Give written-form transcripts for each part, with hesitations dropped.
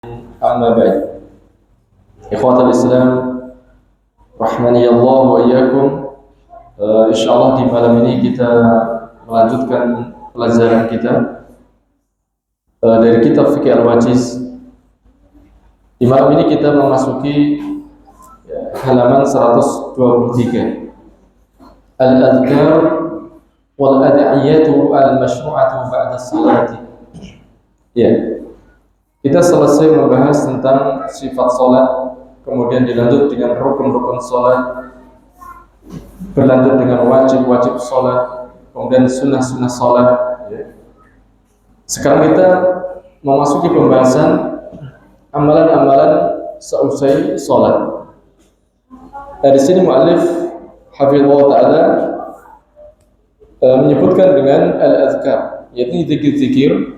Amma ba'd. Ikhwatal Islam rahmani Allah wa iyyakum. Insyaallah di malam ini kita melanjutkan pelajaran kita dari kitab Fiqh Al-Wajiz. Di malam ini kita memasuki halaman 123. Al-adhkar wal ad'iyatu al-mashru'atu ba'da salati. Ya. Kita selesai membahas tentang sifat salat, kemudian dilanjut dengan rukun-rukun salat, berlanjut dengan wajib-wajib salat, kemudian sunnah-sunnah salat. Sekarang kita memasuki pembahasan amalan-amalan seusai salat. Di sini muallif hafizallahu taala menyebutkan dengan al-azkar, yaitu zikir-zikir,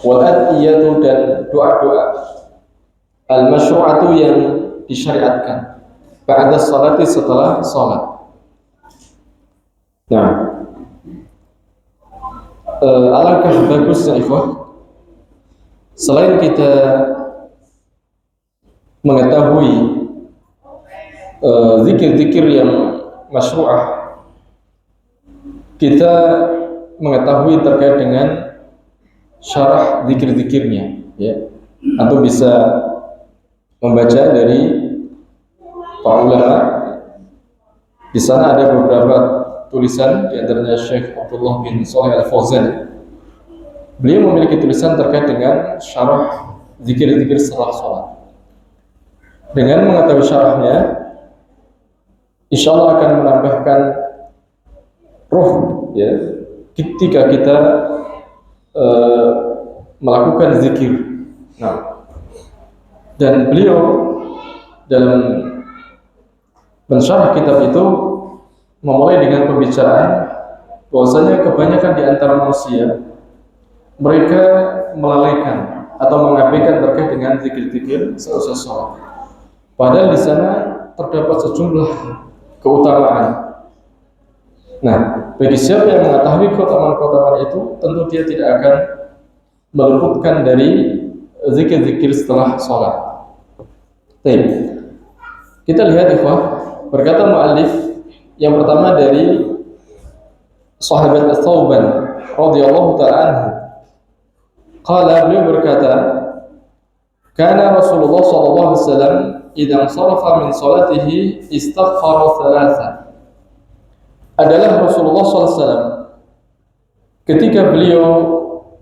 wal ad'iyatu dan doa-doa al-masyru'atu yang disyariatkan ba'da salati, setelah salat. Nah, alangkah bagusnya ikhwah, selain kita mengetahui zikir-zikir yang masyru'ah, kita mengetahui terkait dengan syarah zikir-zikirnya, ya. Atau bisa membaca dari para ulama. Di sana ada beberapa tulisan, di antaranya Syekh Abdullah bin Shalih Al-Fauzan. Beliau memiliki tulisan terkait dengan syarah zikir-zikir setelah sholat. Dengan mengetahui syarahnya, insyaallah akan menambahkan ruh, ya, ketika kita melakukan zikir. Nah, dan beliau dalam mensyarah kitab itu memulai dengan pembicaraan bahwasanya kebanyakan di antara manusia mereka melalaikan atau mengabaikan terkait dengan zikir-zikir seusai sholat. Padahal di sana terdapat sejumlah keutamaan. Nah, bagi siapa yang mengetahui keutamaan-keutamaan itu, tentu dia tidak akan meluputkan dari zikir-zikir setelah sholat. Baik, kita lihat ikhwah, berkata muallif yang pertama dari sahabat Ats-Tsauban radhiyallahu ta'ala anhu. Qala, beliau berkata, kana Rasulullah sallallahu alaihi wasallam idza sharafa min salatihi istaghfara thalatha. Adalah Rasulullah SAW ketika beliau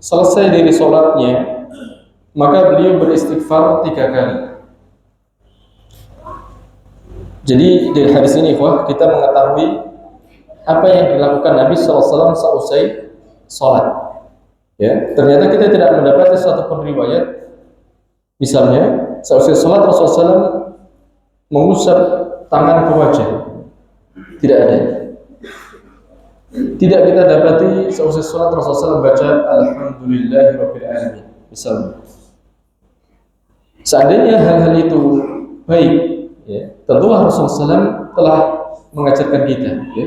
selesai dari sholatnya, maka beliau beristighfar 3 kali. Jadi dari hadis ini kita mengetahui apa yang dilakukan Nabi SAW seusai sholat. Ya, ternyata kita tidak mendapati suatu pun riwayat, misalnya seusai sholat Rasulullah SAW mengusap tangan ke wajah. Tidak ada. Tidak kita dapati seusai sholat Rasulullah SAW baca Alhamdulillahirabbil alamin, misalnya. Seandainya hal-hal itu baik, ya, tentulah Rasulullah SAW telah mengajarkan kita, ya.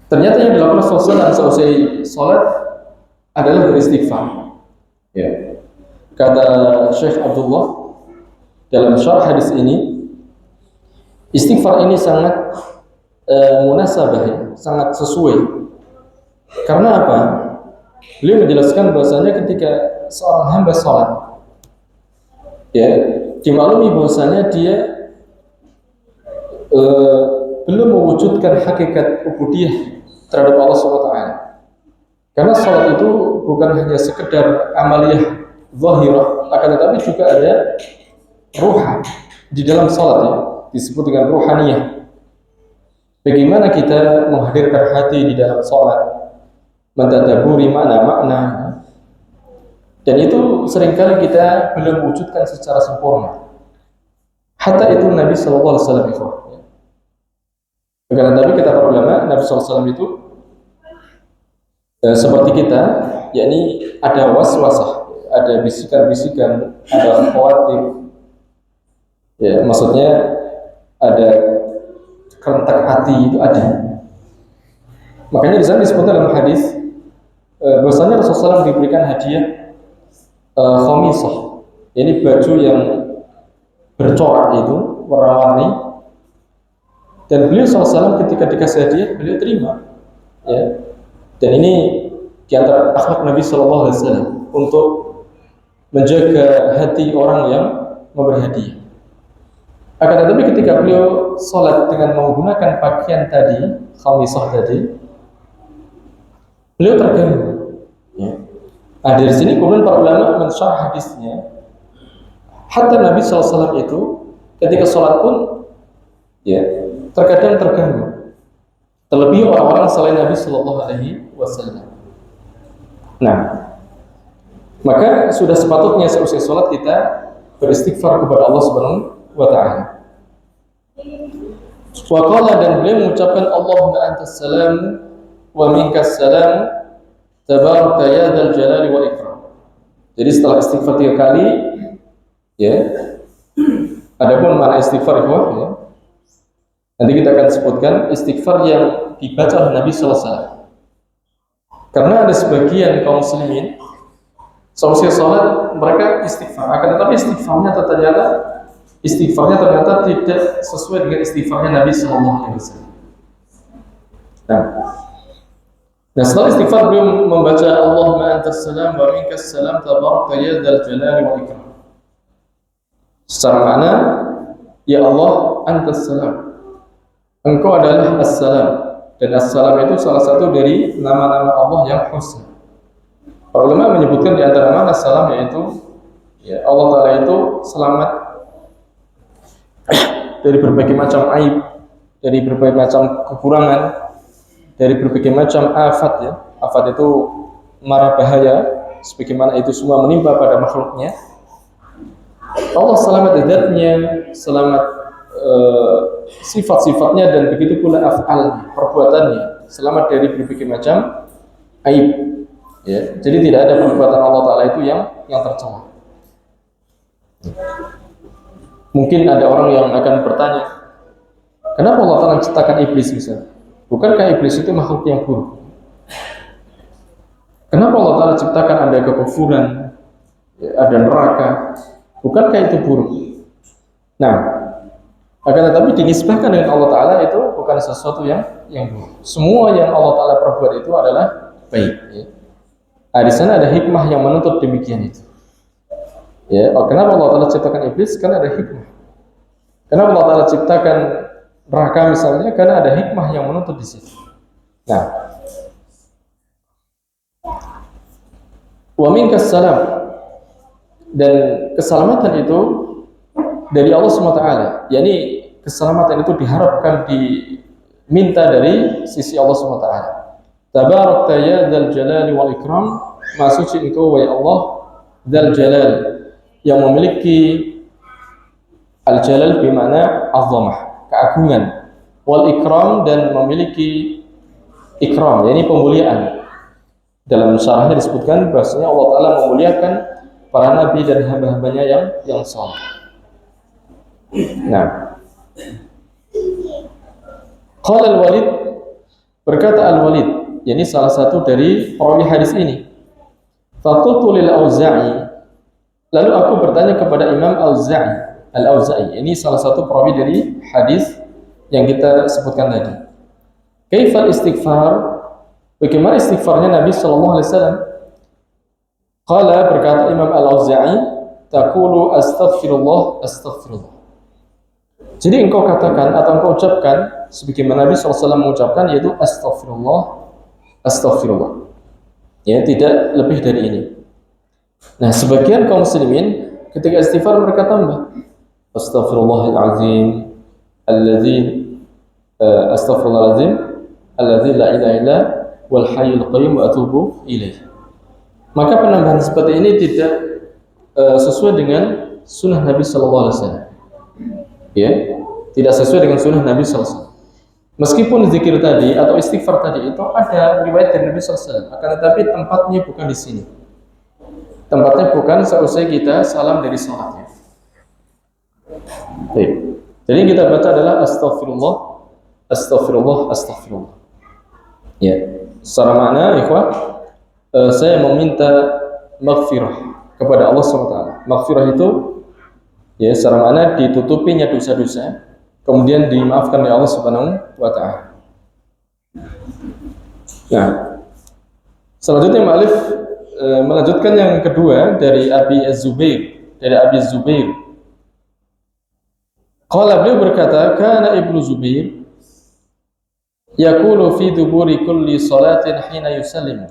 Ternyata yang dilakukan Rasulullah SAW seusai sholat adalah beristighfar, ya. Kata Syekh Abdullah dalam syarah hadis ini, istighfar ini sangat munasabah, ya, sangat sesuai. Karena apa? Beliau menjelaskan bahwasanya ketika seorang hamba sholat, ya, dimaklumi bahwasanya dia belum mewujudkan hakikat ubudiyah terhadap Allah SWT. Karena sholat itu bukan hanya sekedar amaliyah zahirah, akan tetapi juga ada ruh di dalam sholat, ya, disebut dengan ruhaniyah. Bagaimana kita menghadirkan hati di dalam sholat, mentadaburi makna-makna, dan itu seringkali kita belum wujudkan secara sempurna. Hatta itu Nabi SAW itu. Karena Nabi, kata para ulama, Nabi SAW itu seperti kita, yakni ada waswasah, ada bisikan-bisikan, ada khawatir, ya, maksudnya ada kerentak hati, itu ada. Makanya di sana disebut dalam hadis bahwasanya Rasulullah SAW diberikan hadiah khamisah, ini baju yang bercorak itu warna-warni, dan beliau SAW ketika dikasih hadiah beliau terima, ya. Dan ini di antara akhlak Nabi SAW untuk menjaga hati orang yang memberi hadiah. Akan tetapi ketika beliau sholat dengan menggunakan pakaian tadi, khamisah tadi, beliau terganggu. Ya. Nah dari sini kemudian para ulama mensyarah hadisnya. Hatta Nabi SAW itu ketika sholat pun, ya, terkadang terganggu. Terlebih orang-orang selain Nabi SAW. Nah, maka sudah sepatutnya seusai sholat kita beristighfar kepada Allah Subhanahu wa Ta'ala. Wa qala, dan beliau mengucapkan Allahumma antas salam wa minkas salam tabarakta ya dzal jalali wal ikram. Jadi setelah istighfar 3 kali, ya. Adapun makna istighfar ya. Nanti kita akan sebutkan istighfar yang dibaca oleh Nabi sallallahu alaihi wasallam. Karena ada sebagian kaum muslimin selesai sholat mereka istighfar, akan tetapi istighfarnya ternyata tidak sesuai dengan istighfarnya Nabi sallallahu alaihi wasallam. Nah, setelah istighfar beliau membaca Allahumma antas salam wa minkas salam tabarakta ya dzal jalali wal ikram. Secara makna, ya Allah antas salam, Engkau adalah as-salam, dan as-salam itu salah satu dari nama-nama Allah yang husna. Para ulama menyebutkan di antara mana salam, yaitu ya, Allah Ta'ala itu selamat dari berbagai macam aib, dari berbagai macam kekurangan, dari berbagai macam afat, ya. Afat itu mara bahaya, sebagaimana itu semua menimpa pada makhluknya. Allah selamat zatnya, selamat sifat-sifatnya, dan begitu pula af'al, perbuatannya, selamat dari berbagai macam aib, ya. Jadi tidak ada perbuatan Allah Ta'ala itu yang tercela. Mungkin ada orang yang akan bertanya, kenapa Allah Ta'ala menciptakan iblis misalnya? Bukankah iblis itu makhluk yang buruk? Kenapa Allah Ta'ala ciptakan ada kekufuran, ya, ada neraka? Bukankah itu buruk? Nah, akan tetapi dinisbahkan dengan Allah Ta'ala itu bukan sesuatu yang buruk. Semua yang Allah Ta'ala perbuat itu adalah baik, ya. Nah, di sana ada hikmah yang menuntut demikian itu. Ya, kenapa Allah Ta'ala ciptakan iblis? Karena ada hikmah. Kenapa Allah Ta'ala ciptakan neraka misalnya? Karena ada hikmah yang menuntut di situ. Nah, wa minkas salam, dan keselamatan itu dari Allah SWT, yakni keselamatan itu diharapkan diminta dari sisi Allah SWT. Tabarakta ya dzal jalali wal ikram, Maha suci Engkau wahai Allah dzal jalal, yang memiliki al-jalal bermakna azamah, keagungan, wal ikram, dan memiliki ikram, yakni pemuliaan. Dalam syarahnya disebutkan bahwasanya Allah Ta'ala memuliakan para nabi dan hamba-hambanya yang saleh. Nah, qala al-Walid, berkata al-Walid, yakni salah satu dari perawi hadis ini, faqultu lil Auza'i, lalu aku bertanya kepada Imam Al-Auza'i, ini salah satu perawi dari hadis yang kita sebutkan tadi. Kaifal istighfar, bagaimana istighfarnya Nabi sallallahu alaihi wasallam? Qala, berkata Imam Al-Auza'i, taqulu astaghfirullah astaghfirullah. Jadi engkau katakan atau engkau ucapkan sebagaimana Nabi SAW mengucapkan, yaitu astaghfirullah, astaghfirullah. Ya, tidak lebih dari ini. Nah, sebagian kaum muslimin ketika istighfar mereka tambah astaghfirullahalazim alladzi astaghfirullahalazim alladzi la ilaha illa wal hayyul qayyum wa atubu ilaih. Maka penambahan seperti ini tidak sesuai dengan sunnah Nabi SAW. Ya, tidak sesuai dengan sunnah Nabi SAW. Meskipun zikir tadi atau istighfar tadi itu ada riwayat dari Nabi SAW, akan tetapi tempatnya bukan di sini. Tempatnya bukan seusai kita salam dari salatnya. Baik. Jadi yang kita baca adalah astaghfirullah, astaghfirullah, astaghfirullah. Ya, secara makna ikhwah, saya meminta maghfirah kepada Allah SWT. Maghfirah itu ya secara mana ditutupinya dosa-dosa, kemudian dimaafkan oleh Allah Subhanahu wa taala. Nah, selanjutnya Ma'alif melanjutkan yang kedua dari Abi Zubair. Qala, beliau berkata, kana Ibnu Zubair yaqulu fi duburi kulli salatin hina yusallimu.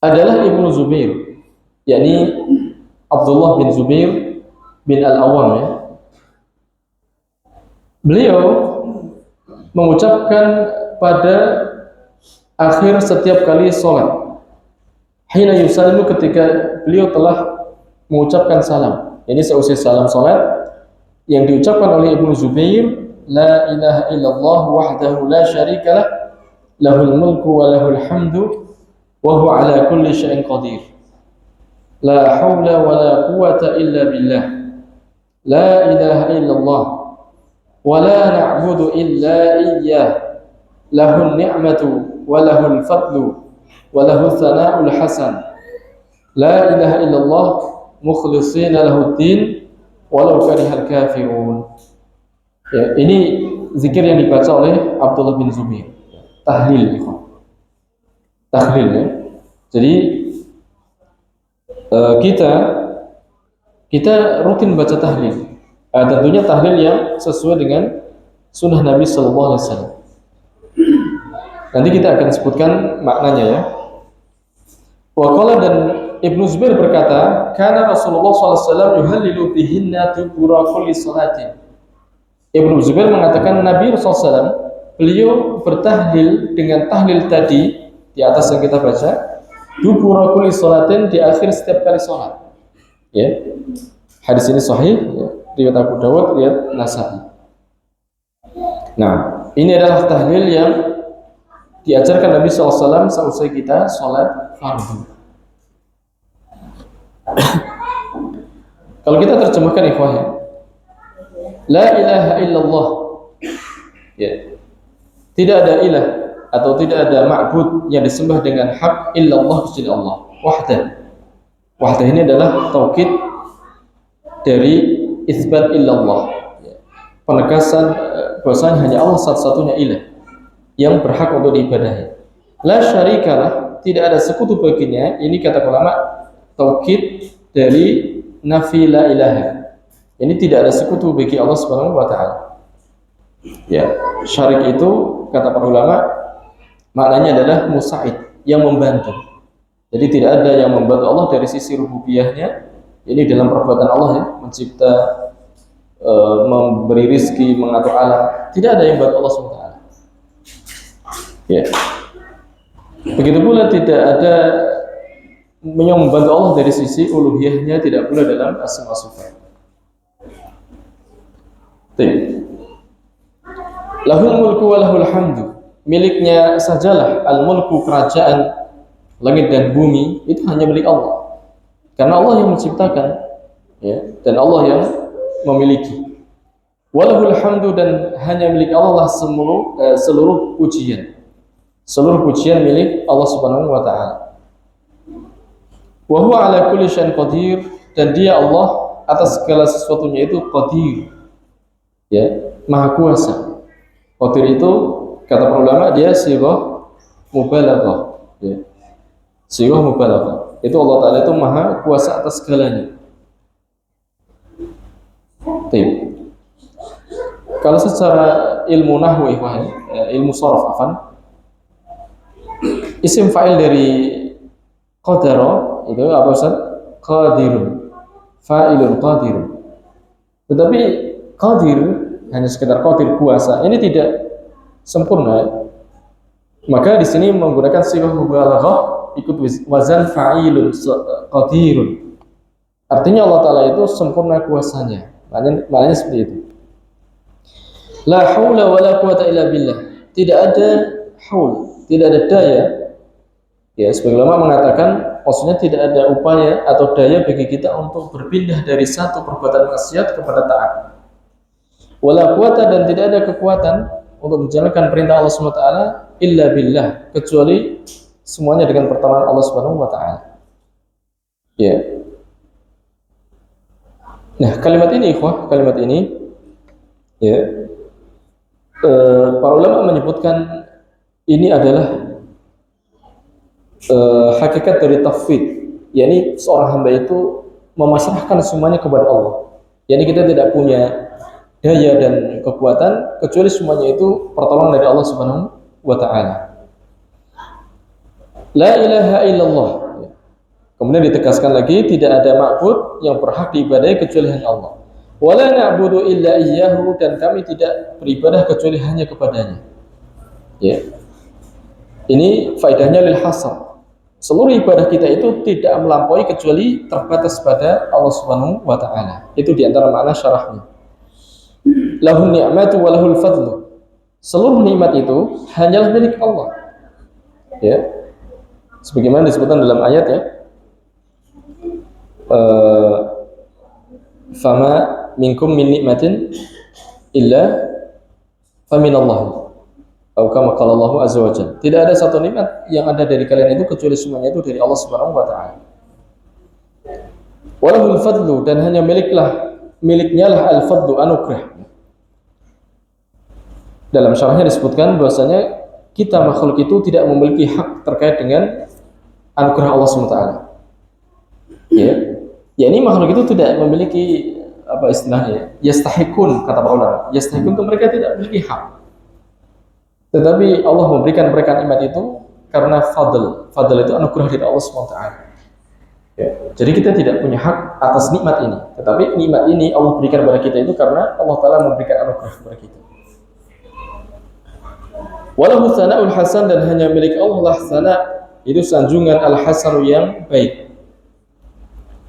Adalah Ibnu Zubair, yakni Abdullah bin Zubair bin Al-Awwam ya. Beliau mengucapkan pada akhir setiap kali sholat, hina yusallimu, ketika beliau telah mengucapkan salam. Ini seusai salam sholat yang diucapkan oleh Ibnu Zubair, la ilaha illallah wahdahu la syarika lah, lahul mulku wa lahul hamdu wa huwa ala kulli syai'in qadir, la haula wa la quwwata illa billah, la ilaha illallah wa la na'budu illa iyyah, lahul ni'matu wa lahul fadlu wa lahul thana'ul hasan, la ilaha illallah mukhlishina lahud din walau karihal kafirun. Ya, ini zikir yang dibaca oleh Abdullah bin Zubair. Tahlil ya. Jadi kita rutin baca tahlil. Tentunya tahlil yang sesuai dengan sunnah Nabi Sallallahu Alaihi Wasallam. Nanti kita akan sebutkan maknanya ya. Waqala, dan Ibnu Zubair berkata, kana Rasulullah SAW yuhallilu bihinna dubura kulli salatin. Ibnu Zubair mengatakan Nabi SAW, beliau bertahlil dengan tahlil tadi di atas yang kita baca, dubura kulli salatin, di akhir setiap kali salat. Ya. Hadis ini sahih ya, riwayat Abu Dawud, riwayat Nasa'i. Nah, ini adalah tahlil yang diajarkan Nabi SAW seusai kita salat fardu. Kalau kita terjemahkan ikhwah ya, la ilaha illallah ya, tidak ada ilah atau tidak ada ma'bud yang disembah dengan hak illallah kecuali Allah wahdah. Ini adalah taukid dari isbat illallah ya, penegasan bahwasanya hanya Allah satu-satunya ilah yang berhak untuk diibadahi. La syarikalah, tidak ada sekutu baginya. Ini kata ulama taukid dari nafi la ilaha. Ini tidak ada sekutu bagi Allah Subhanahu wa taala. Ya, syarik itu kata para ulama maknanya adalah musa'id, yang membantu. Jadi tidak ada yang membantu Allah dari sisi rububiyahnya. Ini dalam perbuatan Allah ya, mencipta, memberi rizki, mengatur alam. Tidak ada yang membantu Allah Subhanahu wa taala. Ya. Begitu pula tidak ada yang membantu Allah dari sisi uluhiyahnya, tidak pula dalam asma wa sifat. Lahul mulku wa lahul hamdu, miliknya sajalah al-mulku, kerajaan langit dan bumi itu hanya milik Allah, karena Allah yang menciptakan ya, dan Allah yang memiliki. Walahul hamdu, dan hanya milik Allah seluruh pujian milik Allah Subhanahu wa taala. Wa huwa ala kulli syai'in qadir, dan dia Allah atas segala sesuatunya itu qadir. Ya, maha kuasa. Qadir itu kata para ulama dia sighah mubalaghah, ya. Sighah mubalaghah. Itu Allah taala itu maha kuasa atas segalanya. Baik. Kalau secara ilmu nahwu ilmu sharaf isim fa'il dari qadara itu apa Ustaz? Qadirun. Fa'ilun qadirun. Tetapi qadir hanya sekedar qadir, kuasa. Ini tidak sempurna. Maka di sini menggunakan sighah mubalaghah ikut wazan fa'ilun qadirun. Artinya Allah taala itu sempurna kuasanya. Maknanya seperti itu. La haula wa la quwata illa billah. Tidak ada haul, tidak ada daya. Ya, sebagian ulama mengatakan maksudnya tidak ada upaya atau daya bagi kita untuk berpindah dari satu perbuatan maksiat kepada taat. Wala quwata, dan tidak ada kekuatan untuk menjalankan perintah Allah SWT illa billah, kecuali semuanya dengan pertolongan Allah Subhanahu wa taala. Ya. Nah, kalimat ini ikhwah, kalimat ini ya, para ulama menyebutkan ini adalah hakikat dari tauhid, yakni seorang hamba itu memasrahkan semuanya kepada Allah. Yani kita tidak punya daya dan kekuatan kecuali semuanya itu pertolongan dari Allah Subhanahu wa taala. La ilaha illallah. Kemudian ditegaskan lagi, tidak ada ma'bud yang berhak diibadahi kecuali hanya Allah. Wala na'budu illa iyyahu, dan kami tidak beribadah kecuali hanya kepadanya. Ya. Ini faedahnya lil hasr. Seluruh ibadah kita itu tidak melampaui kecuali terbatas pada Allah Subhanahu wa taala. Itu di antara makna syarahnya. Lahun ni'matu wa lahul fadlu. Seluruh nikmat itu hanyalah milik Allah. Ya. Sebagaimana disebutkan dalam ayat ya. Fama minkum min nikmatin illa faminallah. Atau kama qala Allah azza wa jalla. Tidak ada satu nikmat yang ada dari kalian itu kecuali semuanya itu dari Allah Subhanahu wa taala. Walahul fadlu, dan hanya miliknya lah al-fadlu, anugerah. Dalam syarahnya disebutkan bahwasanya kita makhluk itu tidak memiliki hak terkait dengan anugerah Allah Subhanahu wa taala. Ya. Ya, ini makhluk itu tidak memiliki apa istilahnya? Yastahikun, kata para ulama. Yastahikun itu mereka tidak memiliki hak. Tetapi Allah memberikan mereka nikmat itu karena fadl. Fadl itu anugerah dari Allah SWT. Ya. Jadi kita tidak punya hak atas nikmat ini. Tetapi nikmat ini Allah berikan kepada kita itu karena Allah Ta'ala memberikan anugerah kepada kita. Walahu tsana'ul hasan, dan hanya milik Allah lah sana, itu sanjungan al-hasanu yang baik.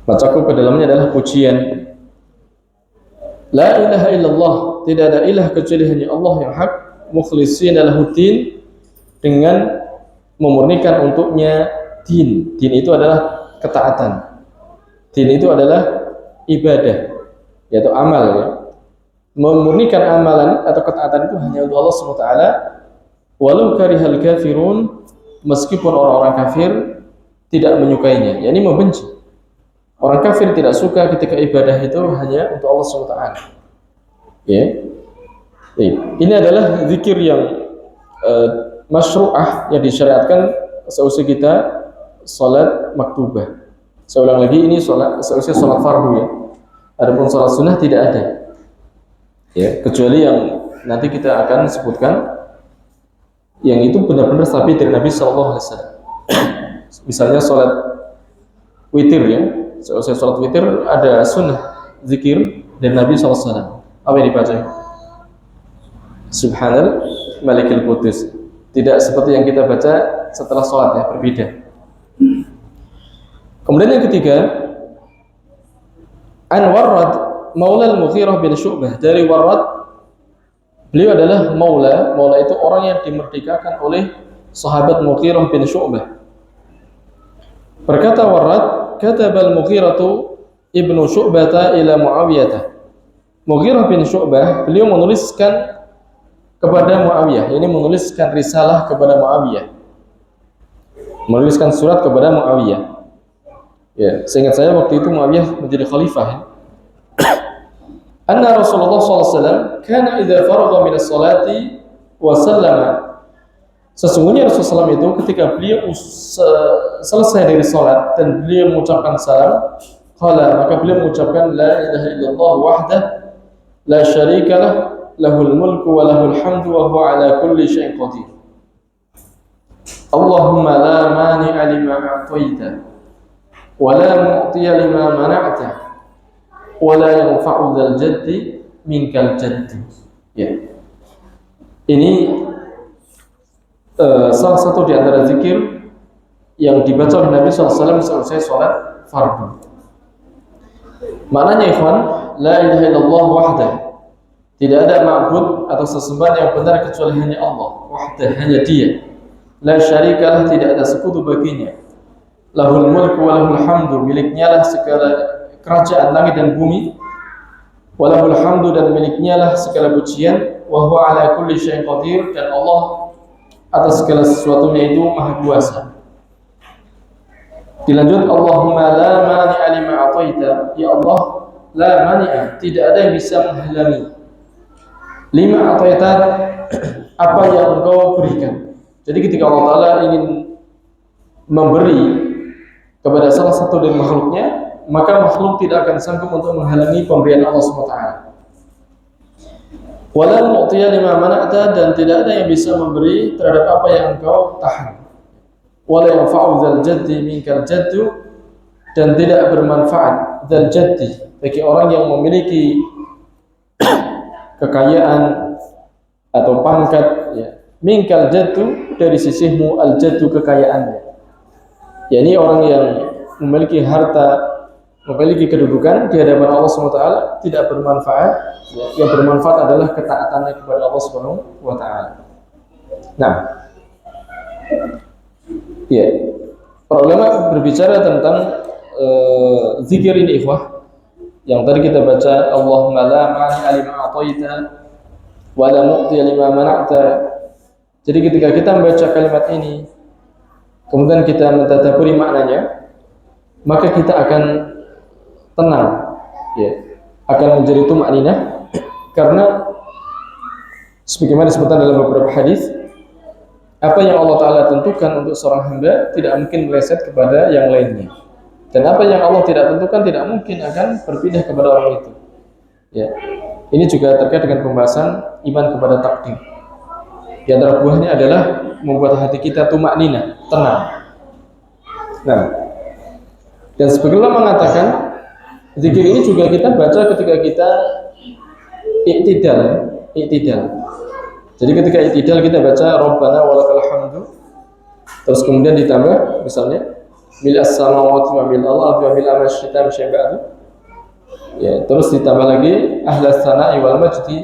Macakup ke dalamnya adalah pujian. La ilaha illallah, tidak ada ilah kecuali hanya Allah yang hak, mukhlishina lahuddin, dengan memurnikan untuknya din. Din itu adalah ketaatan. Din itu adalah ibadah, yaitu amal ya. Memurnikan amalan atau ketaatan itu hanya untuk Allah SWT. Walau karihal kafirun, meskipun orang-orang kafir tidak menyukainya, yakni membenci. Orang kafir tidak suka ketika ibadah itu hanya untuk Allah SWT. Ya. Ini adalah zikir yang masyru'ah, yang disyariatkan seusai kita salat maktubah. Saya ulang lagi, ini seusai salat fardu ya. Adapun salat sunnah tidak ada. Ya, kecuali yang nanti kita akan sebutkan, yang itu benar-benar sabit dari Nabi SAW. Misalnya salat witir ya. Selesai sholat witir ada sunnah zikir dari Nabi SAW. Apa yang dibaca? Subhanal Malikil Qudus. Tidak seperti yang kita baca setelah sholat ya, berbeda. Kemudian yang ketiga, An Warrad Maula al-Mughirah bin Syu'bah. Dari Warrad, beliau adalah Maula. Maula itu orang yang dimerdekakan oleh sahabat Mughirah bin Syu'bah. Berkata Warrad, katabal Mughiratu ibnu Syu'bata ila Muawiyah. Mughirah bin Syu'bah, beliau menuliskan kepada Muawiyah, ini menuliskan risalah kepada Muawiyah, menuliskan surat kepada Muawiyah. Ya, seingat saya waktu itu Muawiyah menjadi khalifah. Ya. Anna Rasulullah SAW kana idza faragha min as-salati wa sallama. Sesungguhnya Rasulullah SAW itu ketika beliau selesai dari salat dan beliau mengucapkan salam, qala, maka beliau mengucapkan la ilaha illallah wahdah la syarika lah, lahul mulku wa lahul hamdu wa huwa ala kulli syai'in qadir. Allahumma la mani'a lima a'taita wa la mu'tiya lima mana'ta wa la yanfa'u dzal jaddi minkal jaddi. Ya. Ini salah satu di antara zikir yang dibaca oleh Nabi SAW selesai sholat fardu. Maknanya ikhwan, la ilaha illallah wahdah, tidak ada ma'bud atau sesembahan yang benar kecuali hanya Allah, wahdah, hanya Dia. La syarikalah, tidak ada sekutu baginya. Lahul mulku wa lahul hamdu, miliknya lah segala kerajaan langit dan bumi. Wa lahul hamdu, dan miliknya lah segala pujian. Wa huwa ala kulli syai'in qadir, dan Allah atas segala sesuatunya itu maha kuasa. Dilanjut, Allahumma la mani'a lima a'taita. Ya Allah, la mani'a, tidak ada yang bisa menghalangi lima a'taita, apa yang Engkau berikan. Jadi ketika Allah Ta'ala ingin memberi kepada salah satu dari makhluknya, maka makhluk tidak akan sanggup untuk menghalangi pemberian Allah SWT. Wala mu'tiya lima mana'ta, dan tidak ada yang bisa memberi terhadap apa yang Engkau tahan. Wala yanfa'u dzal jaddi minkal jaddu, dan tidak bermanfaat dzal jaddi bagi orang yang memiliki kekayaan atau pangkat, ya, minkal jaddu, dari sisimu, al jaddu, kekayaannya, yakni orang yang memiliki harta, memiliki kedudukan di hadapan Allah SWT tidak bermanfaat. Ya, yang bermanfaat adalah ketaatannya kepada Allah SWT. Nah, ya, para ulama berbicara tentang zikir ini, ikhwah, yang tadi kita baca, Allahumma la mani'a lima a'taita wa la mu'tiya lima mana'ta. Jadi ketika kita membaca kalimat ini, kemudian kita mentadabburi maknanya, maka kita akan tenang, ya, akan menjadi tumakninah, karena sebagaimana disebutkan dalam beberapa hadis, apa yang Allah Ta'ala tentukan untuk seorang hamba tidak mungkin meleset kepada yang lainnya, dan apa yang Allah tidak tentukan tidak mungkin akan berpindah kepada orang itu. Ya, ini juga terkait dengan pembahasan iman kepada takdir. Di antara buahnya adalah membuat hati kita tumakninah, tenang. Nah, dan sebagian ulama mengatakan zikir ini juga kita baca ketika kita i'tidal. Jadi ketika i'tidal kita baca Rabbana walakal hamdu, terus kemudian ditambah misalnya mil as-samawati wa mil al-ardi wa mil ma syi'ta min syai'in ba'du. Ya, terus ditambah lagi ahlas sana'i wal majdi,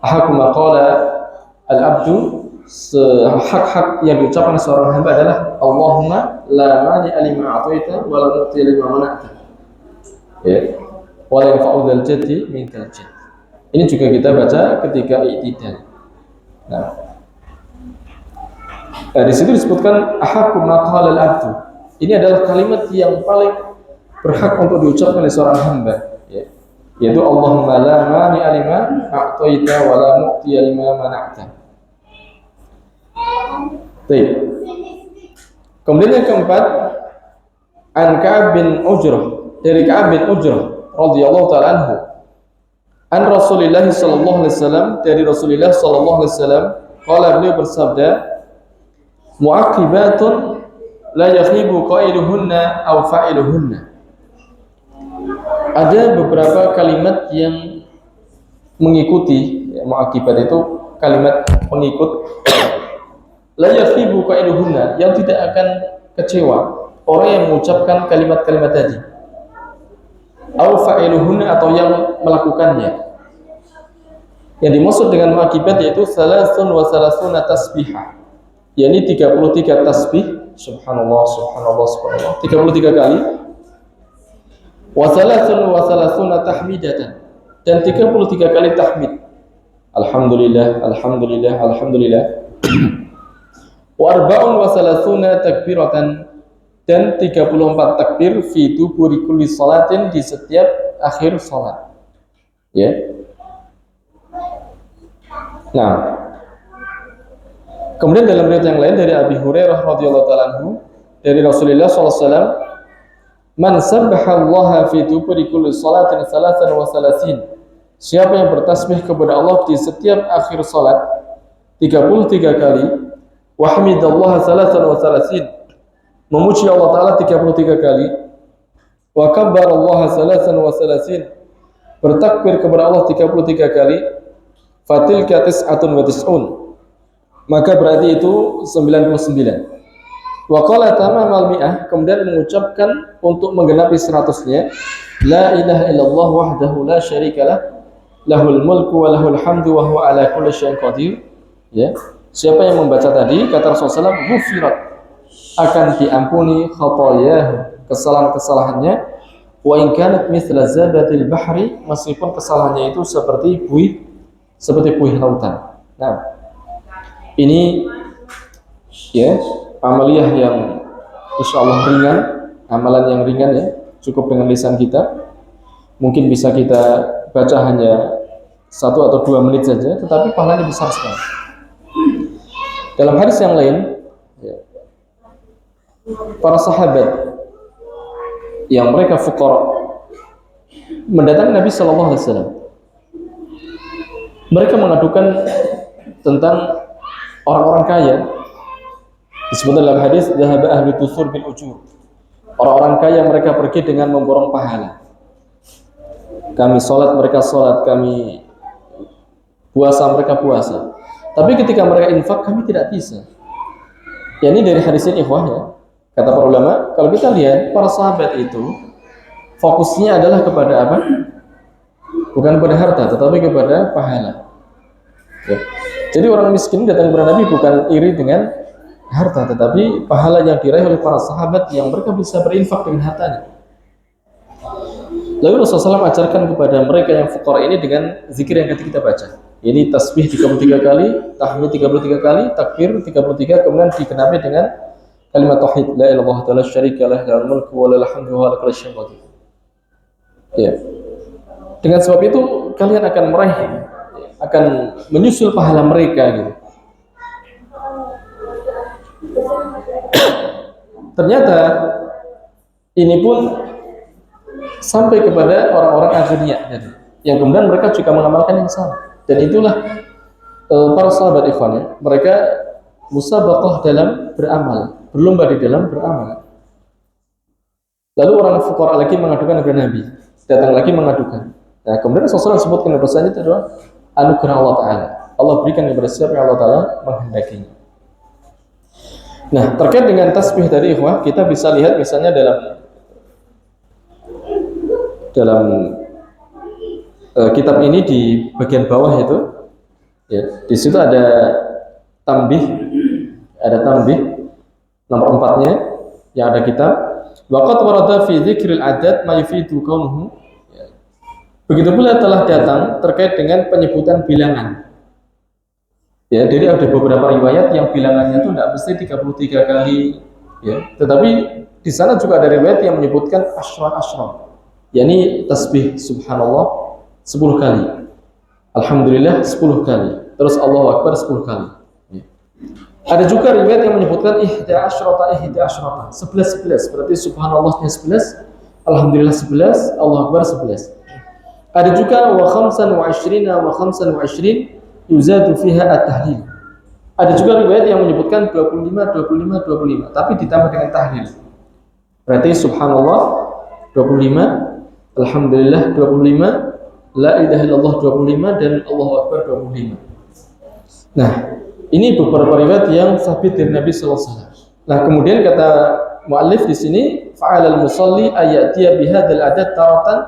haqqu ma qala al-abdu, hak-hak yang diucapkan seorang hamba adalah Allahumma la mani'a lima a'taita wa la mu'tiya lima mana'ta. Ya, wa la yanfa'u dzal jaddi minkal jadd. Ini juga kita baca ketika i'tidal. Nah, di situ disebutkan haqqu ma qala al-abdu. Ini adalah kalimat yang paling berhak untuk diucapkan oleh seorang hamba, ya, yaitu Allahumma la mani'a lima a'taita wa la mu'tiya lima mana'ta. Baik. Kemudian yang keempat, an Ka'ab bin Ujrah, dari Ka'ab bin Ujrah radhiyallahu ta'ala anhu, an Rasulillah sallallahu alaihi wasallam, dari Rasulullah sallallahu alaihi wasallam, qala, beliau bersabda, mu'aqibatun la yakhibu qailuhunna aw fa'iluhunna. Ada beberapa kalimat yang mengikuti, ya, mu'aqibat itu kalimat pengikut, la yakhibu qailuhunna, yang tidak akan kecewa orang yang mengucapkan kalimat-kalimat tadi, aw fa'iluhunna, atau yang melakukannya. Yang dimaksud dengan mu'aqibat yaitu salasun wa salasuna tasbihah, yakni 33 tasbih, subhanallah subhanallah subhanallah, 33 kali, wa salasun wa salasuna tahmidatan, dan 33 kali tahmid, alhamdulillah alhamdulillah alhamdulillah, wa arba'un wa salasuna takbiratan, dan 34 takbir fi duburi kulli salatin, di setiap akhir salat. Ya. Nah, kemudian dalam riwayat yang lain dari Abi Hurairah radhiyallahu ta'ala anhu, dari Rasulullah sallallahu alaihi wasallam, man sabbaha Allah fi duburi kulli salatin salasan wa salasin, siapa yang bertasbih kepada Allah di setiap akhir salat 33 kali, wa hamidallaha salasan wa salasin, memuji Allah Ta'ala 33 kali, wa kabbarallaha salasan wa salasin, bertakbir kepada Allah 33 kali, fatilka tis'atun wa tis'un, maka berarti itu 99. Wa qala tamamal mi'ah, kemudian mengucapkan untuk menggenapi 100-nya, la ilaha illallah wahdahu la syarikalah, lahul mulku wa lahul hamdu wa huwa ala kulli syai'in qadir. Ya, siapa yang membaca tadi, kata Rasulullah SAW, ghufirat, akan diampuni khatayahu, kesalahan-kesalahannya, wa in kanat mithla zabatil bahri, meskipun kesalahannya itu seperti buih lautan. Nah, ini ya amaliyah yang insyaallah ringan, amalan yang ringan ya, cukup dengan lisan kita. Mungkin bisa kita baca hanya 1 atau 2 menit saja, tetapi pahalanya besar sekali. Dalam hadis yang lain, ya, para sahabat yang mereka fuqara mendatangi Nabi Sallallahu Alaihi Wasallam. Mereka mengadukan tentang orang-orang kaya. Disebut dalam hadis, "Dhahaba ahli tusur bil ujur." Orang-orang kaya mereka pergi dengan memborong pahala. Kami sholat, mereka sholat, kami puasa, mereka puasa. Tapi ketika mereka infak, kami tidak bisa. Ya, ini dari hadis ini, ikhwah ya. Kata para ulama, kalau kita lihat para sahabat itu fokusnya adalah kepada apa? Bukan kepada harta, tetapi kepada pahala. Ya. Jadi orang miskin datang kepada Nabi bukan iri dengan harta, tetapi pahala yang diraih oleh para sahabat yang mereka bisa berinfak dengan hartanya. Lalu Rasulullah SAW ajarkan kepada mereka yang fuqara ini dengan zikir yang kita baca. Ini tasbih 33 kali, tahmid 33 kali, takbir 33, kemudian dikenapi dengan kalimat tauhid, la ilaha illallah ta'ala syarika lah, lahul mulku wa lahul hamdu wa ala kulli syai'in qadir. Ya. Dengan sebab itu kalian akan meraih, akan menyusul pahala mereka gitu. Ternyata ini pun sampai kepada orang-orang akhirnya yang kemudian mereka juga mengamalkan yang sama. Dan itulah para sahabat ikhwan ya, mereka musabaqah dalam beramal, berlomba di dalam beramal. Lalu orang fuqara lagi mengadukan kepada Nabi, datang lagi mengadukan. Nah, kemudian Rasulullah sebutkan bahasanya itu adalah anugerah Allah Ta'ala. Allah berikan kepada siapa yang Allah Ta'ala menghendakinya. Nah, terkait dengan tasbih tadi ikhwah, kita bisa lihat misalnya dalam kitab ini di bagian bawah itu ya, di situ ada tambih nomor 4-nya yang ada kitab waqad warada fi dzikril adad ma yufidu kaunuhu. Begitu pula telah datang terkait dengan penyebutan bilangan. Ya, jadi ada beberapa riwayat yang bilangannya itu tidak mesti 33 kali ya, tetapi di sana juga ada riwayat yang menyebutkan asyra, yakni tasbih subhanallah 10 kali, alhamdulillah 10 kali, terus Allahu Akbar 10 kali. Ya. Ada juga riwayat yang menyebutkan ihda asyrata, 11, berarti subhanallahnya 11, alhamdulillah 11, Allahu Akbar 11. Ada juga wa 25 yuzadu fiha at-tahlil. Ada juga riwayat yang menyebutkan 25, tapi ditambah dengan tahlil. Berarti subhanallah 25, alhamdulillah 25, la ilaha illallah 25, dan Allahu Akbar 25. Nah, ini beberapa riwayat yang sabit dari Nabi sallallahu alaihi wasallam. Nah, kemudian kata muallif di sini fa'alal musalli ayatiya bihadzal adad taratan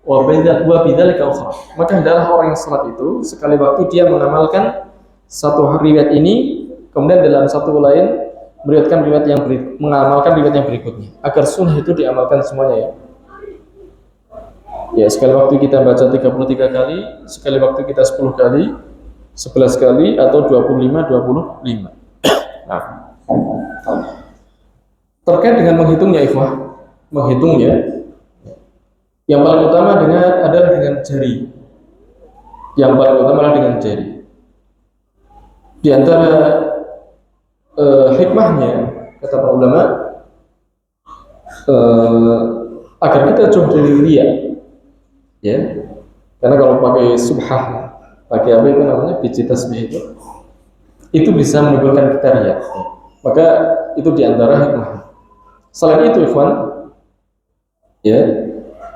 wa bidzalika ukhra. Maka hendaklah orang yang salat itu sekali waktu dia mengamalkan satu riwayat ini, kemudian dalam satu lain meriwayatkan riwayat yang mengamalkan riwayat yang berikutnya, agar sunnah itu diamalkan semuanya ya. Ya, sekali waktu kita baca 33 kali, sekali waktu kita 10 kali, 11 kali, atau 25. Nah, terkait dengan menghitungnya ikhwah, menghitungnya yang paling utama adalah dengan jari. Yang paling utama adalah dengan jari. Di antara hikmahnya, kata para ulama, agar kita jauh dari riya. Ya, karena kalau pakai subhah, pakai apa itu namanya, biji tasbih itu bisa menimbulkan kita riya. Maka itu diantara hikmah. Selain itu, ikhwan, ya,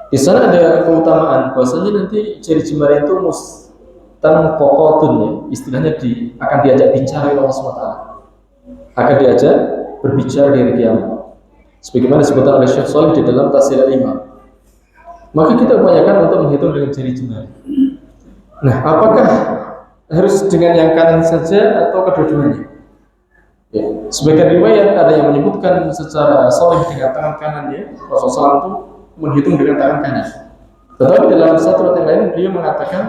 di sana ada keutamaan bahwasanya nanti jari jemari itu mustanqatun ya, istilahnya akan diajak bicara oleh Allah SWT, akan diajak berbicara di hari kiamat. Sebagaimana disebutkan oleh Syekh Shalih di dalam Tafsir Al-Imam. Maka kita upayakan untuk menghitung dengan jari jemari. Nah, apakah harus dengan yang kanan saja atau kedua-duanya? Ya, sebagian riwayat ada yang menyebutkan secara sharih dengan tangan kanannya, Rasulullah SAW itu menghitung dengan tangan kanan. Tetapi dalam satu riwayat yang lain beliau mengatakan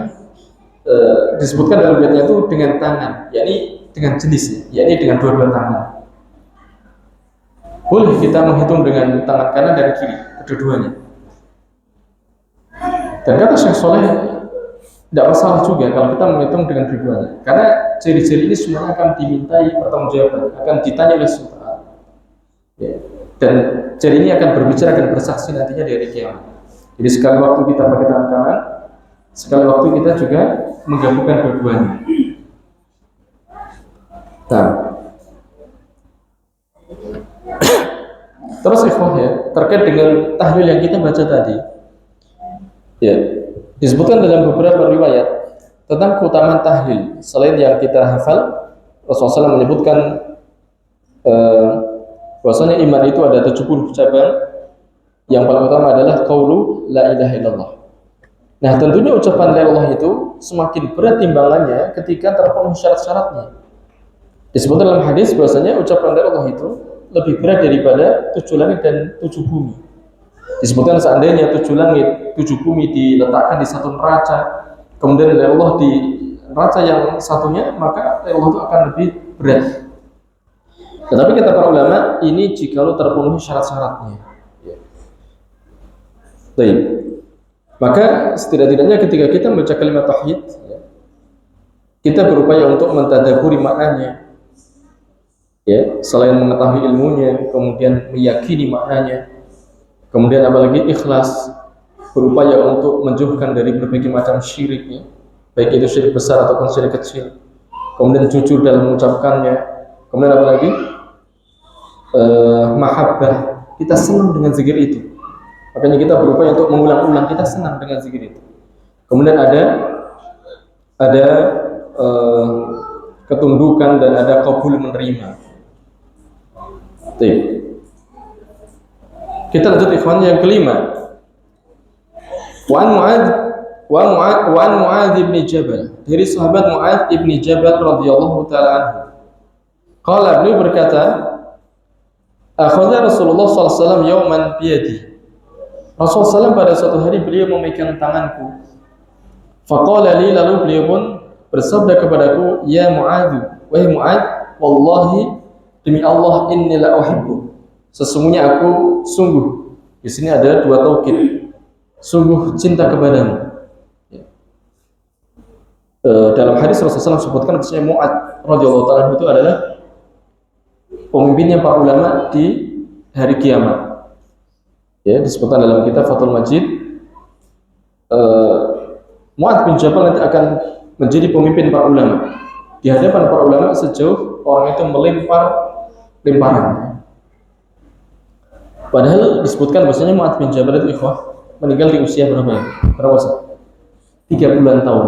disebutkan dalam riwayatnya itu dengan tangan, yakni dengan jenisnya, yakni dengan dua-dua tangan. boleh kita menghitung dengan tangan kanan dan kiri, kedua-duanya. Dan kata Syekh Soleh, tidak masalah juga kalau kita menghitung dengan kedua-duanya, karena ciri-ciri ini semuanya akan dimintai pertanggungjawaban, akan ditanya oleh Allah. Ya. Dan ciri ini akan berbicara dan bersaksi nantinya di hari kiamat. Jadi sekali waktu kita pakai tangan kanan, sekali waktu kita juga menggabungkan kedua-duanya. Nah, terus ikhwah ya, terkait dengan tahlil yang kita baca tadi, ya, disebutkan dalam beberapa riwayat tentang keutamaan tahlil. Selain yang kita hafal, Rasulullah SAW menyebutkan bahwasanya iman itu ada 70 cabang. Yang paling utama adalah qaulu la ilaha illallah. Nah, tentunya ucapan la ilaha itu semakin berat timbangannya ketika terpenuhi syarat-syaratnya. Disebutkan dalam hadis bahwasanya ucapan la ilaha itu lebih berat daripada 7 langit dan 7 bumi. Disebutkan seandainya 7 langit, 7 bumi diletakkan di satu neraca, kemudian la ilaha di neraca yang satunya, maka la ilaha itu akan lebih berat. Tetapi kata para ulama, ini jikalau terpenuhi syarat-syaratnya. Baik. Maka setidak-tidaknya ketika kita membaca kalimat tauhid, kita berupaya untuk mentadabburi maknanya. Ya, selain mengetahui ilmunya, kemudian meyakini maknanya, kemudian apalagi ikhlas, berupaya untuk menjauhkan dari berbagai macam syirik, ya, baik itu syirik besar ataupun syirik kecil. Kemudian jujur dalam mengucapkannya. Kemudian apalagi mahabbah, kita senang dengan zikir itu. Makanya kita berupaya untuk mengulang-ulang, kita senang dengan zikir itu. Kemudian ada ketundukan dan ada qabul menerima. Kita lanjut ikhwan yang kelima. Wa an Mu'adz bin Jabal, dari sahabat Mu'adz bin Jabal radhiyallahu taala anhu. Qala, beliau berkata, akhadha Rasulullah sallallahu alaihi wasallam yawman biyadi. Rasulullah SAW pada suatu hari beliau memegang tanganku. Faqala li, lalu beliau pun bersabda kepadaku, ya Mu'adz, wahai Mu'adz, wallahi, demi Allah, inni la uhibbu, sesungguhnya aku sungguh, di sini ada dua taukid, sungguh cinta kepadamu. Dalam hadis Rasulullah SAW sebutkan bahwa Mu'adz radhiyallahu ta'ala itu adalah pemimpinnya para ulama di hari kiamat. Ya, disebutkan dalam kitab Fathul Majid, Mu'adz bin Jabal nanti akan menjadi pemimpin para ulama di hadapan para ulama sejauh orang itu melempar lemparan. Padahal disebutkan bahwasanya Mu'adz bin Jabal itu ikhwah meninggal di usia berapa? 30 tahun.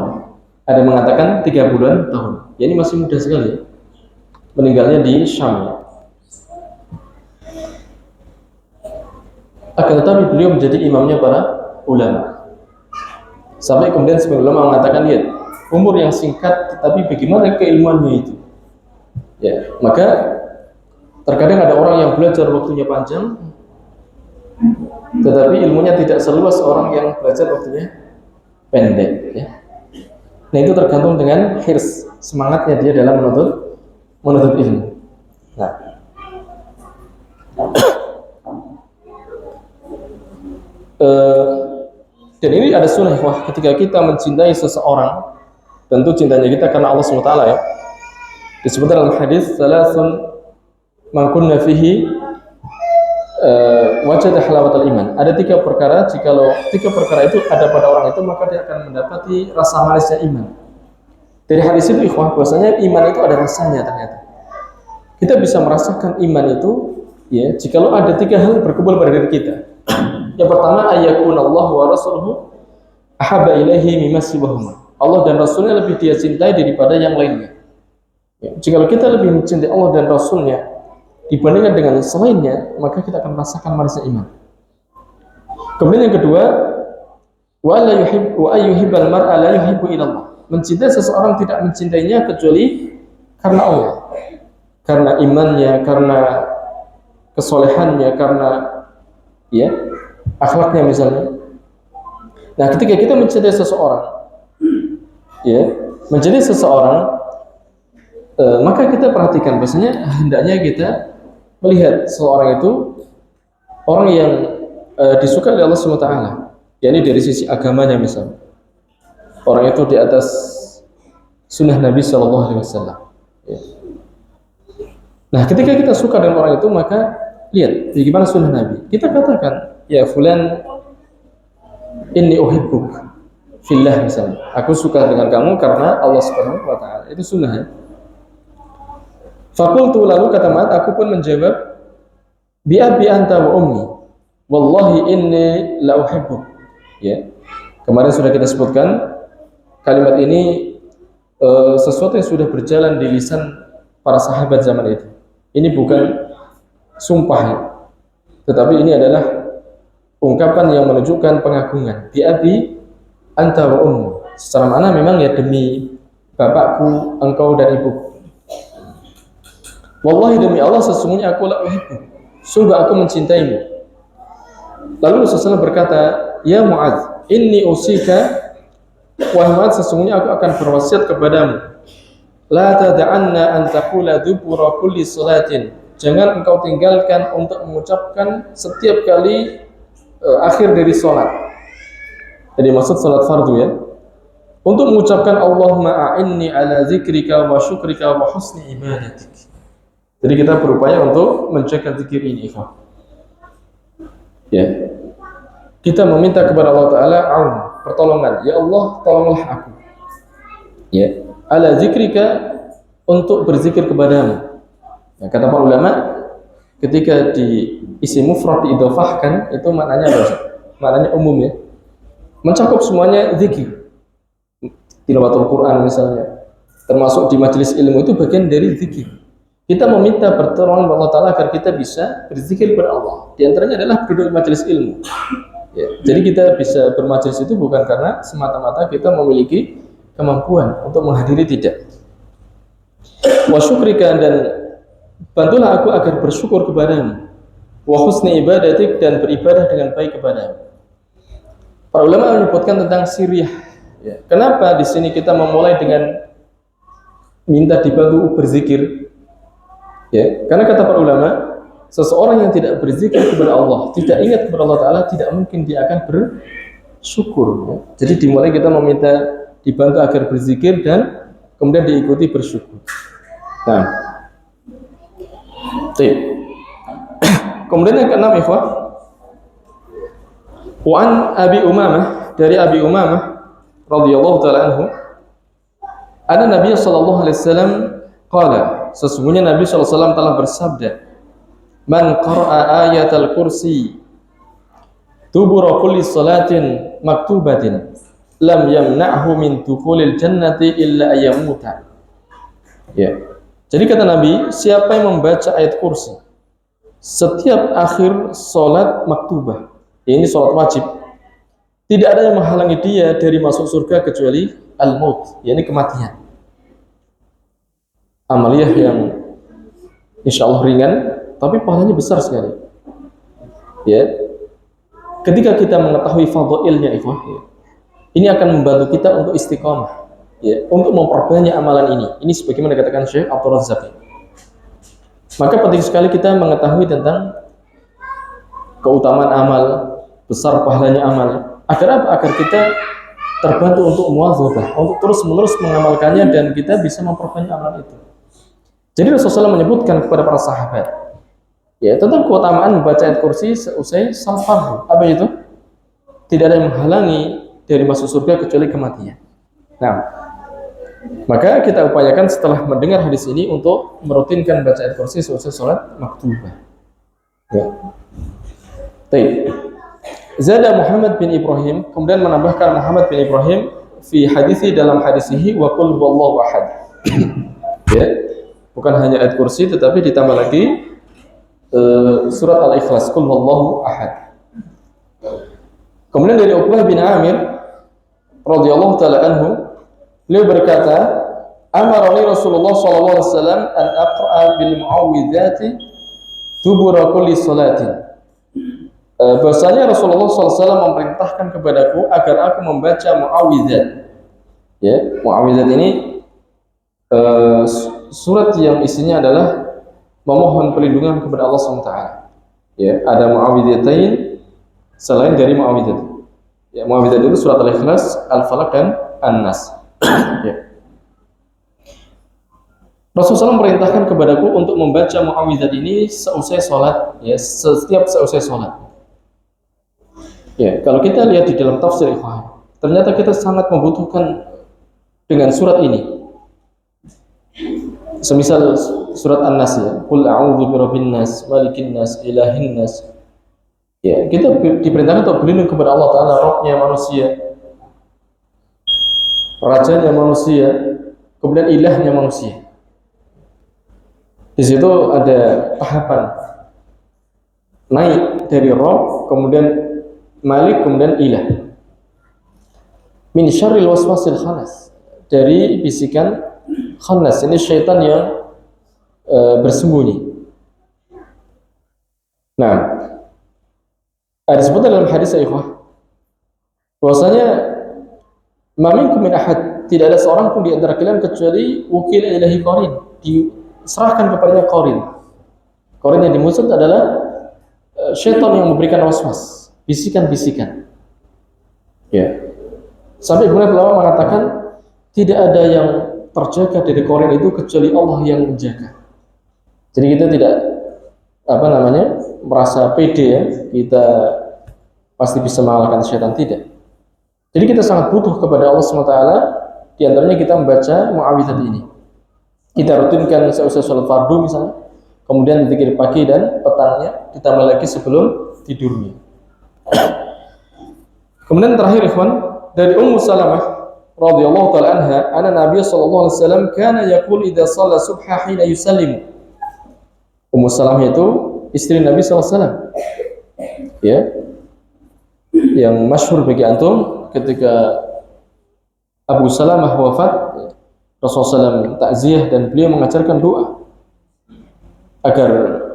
Ada yang mengatakan 30 tahun. Ya, ini masih muda sekali. Meninggalnya di Syam. Akan tetapi beliau menjadi imamnya para ulama. Sampai kemudian sebagian ulama mengatakan, lihat, umur yang singkat tetapi bagaimana keilmuannya itu. Ya, maka terkadang ada orang yang belajar waktunya panjang tetapi ilmunya tidak seluas orang yang belajar waktunya pendek, ya. Nah, itu tergantung dengan hirs, semangatnya dia dalam menuntut ilmu. Nah, dan ini ada sunnah, wah, ketika kita mencintai seseorang, tentu cintanya kita karena Allah SWT, ya. Disebutkan dalam hadis, salasun man kunna fihi wajada halawatal iman. Ada 3 perkara, jikalau 3 perkara itu ada pada orang itu, maka dia akan mendapati rasa manisnya iman. Dari hadis itu ikhwah, bahwasanya iman itu ada rasanya ternyata. Kita bisa merasakan iman itu, ya, jikalau ada 3 hal berkumpul pada diri kita. Yang pertama, ayyakunallahu wa rasuluhu ahabba ilaihi mimma siwahuma. Allah dan Rasulnya lebih dia cintai daripada yang lainnya. Ya, jikalau kita lebih mencintai Allah dan Rasulnya dibandingkan dengan selainnya, maka kita akan merasakan manisnya iman. Kemudian yang kedua, wa ayyuhibbal mar'a la yuhibbu illallah. Mencintai seseorang tidak mencintainya kecuali karena Allah, karena imannya, karena kesolehannya, karena, ya, akhlaknya misalnya. Nah, ketika kita mencintai seseorang, ya, maka kita perhatikan bahwasanya hendaknya kita melihat seorang itu orang yang disukai oleh Allah SWT, yakni dari sisi agamanya misalnya, orang itu di atas sunnah Nabi SAW. Ya. Nah, ketika kita suka dengan orang itu, maka lihat bagaimana sunnah Nabi. Kita katakan, ya fulan, inni uhibbuk fillah misalnya. Aku suka dengan kamu karena Allah Subhanahu wa taala. Itu sunnah ya. Fakultu, lalu kata Ma'ad, aku pun menjawab, bi abi anta wa ummi, wallahi inni la uhibbuk. Ya. Kemarin sudah kita sebutkan kalimat ini sesuatu yang sudah berjalan di lisan para sahabat zaman itu. Ini bukan sumpah ya. Tetapi ini adalah ungkapan yang menunjukkan pengagungan. Bi abi anta wa ummi. Secara makna memang ya demi bapakku, engkau dan ibuku. Wallahi demi Allah sesungguhnya aku la uhibbu. Sungguh aku mencintaimu. Lalu Rasulullah berkata, ya Mu'adz, inni usika, wahai Mu'adz, sesungguhnya aku akan berwasiat kepadamu. La tada'anna an taqula dubura kulli salatin. Jangan engkau tinggalkan untuk mengucapkan setiap kali akhir dari salat. Jadi maksud salat fardu ya. Untuk mengucapkan Allahumma a'inni ala zikrika wa syukrika wa husni ibadatik. Jadi kita berupaya untuk menjaga zikir ini, ikhwan. Ya. Kita meminta kepada Allah Ta'ala aun, pertolongan. Ya Allah, tolonglah aku. Ya. Ala zikrika, untuk berzikir kepadamu. Nah, kata para ulama, ketika diisi mufrad diidhafahkan, itu maknanya apa? Maknanya umum ya. Mencakup semuanya zikir. Tilawatul Quran misalnya, termasuk di majelis ilmu itu bagian dari zikir. Kita meminta pertolongan Allah Ta'ala agar kita bisa berzikir kepada Allah. Di antaranya adalah duduk di majelis ilmu. Ya, jadi kita bisa bermajelis itu bukan karena semata-mata kita memiliki kemampuan untuk menghadiri, tidak. Wa syukrika, dan bantulah aku agar bersyukur kepadamu. Wa husni ibadatik, dan beribadah dengan baik kepadamu. Para ulama menyebutkan tentang sirriyah. Ya, kenapa di sini kita memulai dengan minta dibantu berzikir? Ya, karena kata para ulama, seseorang yang tidak berzikir kepada Allah, tidak ingat kepada Allah Ta'ala, tidak mungkin dia akan bersyukur ya. Jadi dimulai kita meminta dibantu agar berzikir dan kemudian diikuti bersyukur. Nah, kemudian yang keenam, ikhwah, Wan Abi Umamah, dari Abi Umamah radhiyallahu ta'ala anhu, ada Nabi sallallahu alaihi wasallam qala, sesungguhnya Nabi sallallahu alaihi wasallam telah bersabda, man qara'a ayatal kursi dubura kulli salatin maktubatin lam yamna'hu min dukhulil jannati illa ayamuta. Ya. Jadi kata Nabi, siapa yang membaca ayat kursi setiap akhir salat maktubah, ini salat wajib, tidak ada yang menghalangi dia dari masuk surga kecuali al-maut, yakni kematian. Amaliyah yang insyaallah ringan, tapi pahalanya besar sekali. Ya. Ketika kita mengetahui fadhailnya, ikhwah, ya, ini akan membantu kita untuk istiqamah, ya, untuk memperbanyak amalan ini. Ini sebagaimana dikatakan Syekh Abdul Razzaq. Maka penting sekali kita mengetahui tentang keutamaan amal, besar pahalanya amal. Agar apa? Agar kita terbantu untuk muwadzabah, untuk terus-menerus mengamalkannya dan kita bisa memperbanyak amalan itu. Jadi Rasulullah menyebutkan kepada para sahabat, ya, tentang keutamaan membaca ayat kursi seusai salat fardu. Apa itu? Tidak ada yang menghalangi dari masuk surga kecuali kematian. Nah, maka kita upayakan setelah mendengar hadis ini untuk merutinkan baca ayat kursi seusai salat maktubah. Ya. Baik. Zada Muhammad bin Ibrahim, kemudian menambahkan Muhammad bin Ibrahim fi hadisi, dalam hadisihi, wa qul huwallahu ahad. Ya. Bukan hanya ayat kursi, tetapi ditambah lagi surat Al-Ikhlas, qul huwallahu ahad. Kemudian dari Uqbah bin Amir radhiyallahu taala anhu, beliau berkata, amarani Rasulullah sallallahu alaihi wasallam an aqra'a bil mu'awwidzati dubura kulli salatin. Bahasanya Rasulullah sallallahu alaihi wasallam memerintahkan kepadaku agar aku membaca mu'awwidzat. Ya, mu'awwidzat ini surat yang isinya adalah memohon perlindungan kepada Allah SWT. Ya, ada muawwidzatain selain dari muawwidzatain. Ya, muawwidzatain itu surat Al-Ikhlas, Al-Falaq dan An-Nas. Ya. Rasulullah SAW perintahkan kepadaku untuk membaca muawwidzat ini seusai sholat, ya, setiap seusai sholat. Ya, kalau kita lihat di dalam tafsir ikhwan, ternyata kita sangat membutuhkan dengan surat ini. Semisal surat An-Nas, ya, Qul a'udzu birabbin nas, malikin nas, ilahin nas. Ya, kita diperintahkan untuk berlindung kepada Allah Ta'ala, Rabbnya manusia, rajanya manusia, kemudian ilahnya manusia. Di situ ada tahapan naik dari Rabb, kemudian Malik, kemudian Ilah. Min syarril waswasil khannas, dari bisikan khannas, ini syaitan yang bersembunyi. Nah, ada disebutkan dalam hadis ikhwah bahwasanya ma minkum min ahad, tidak ada seorang pun di antara kalian kecuali wukil ilahi qarin, diserahkan kepadanya qarin. Qarin yang dimaksud adalah syaitan yang memberikan waswas, bisikan-bisikan. Ya. Sampai kemudian ulama mengatakan tidak ada yang terjaga dari qarin itu kecuali Allah yang menjaga. Jadi kita tidak merasa pede, ya, kita pasti bisa mengalahkan syaitan, tidak. Jadi kita sangat butuh kepada Allah SWT. Di antaranya kita membaca muawwidzat ini. Kita rutinkan seusai sholat fardu misalnya, kemudian zikir pagi dan petangnya, ditambah lagi sebelum tidurnya. Kemudian terakhir ikhwan, dari Ummu Salamah radhiyallahu taala anha, anna Nabi sallallahu alaihi wasallam kana yaqul idza shalla subha hina yusallimu. Ummu Salamah itu istri Nabi sallallahu alaihi wasallam. Ya. Yang masyhur bagi antum ketika Abu Salamah wafat, Rasulullah SAW takziah dan beliau mengajarkan doa agar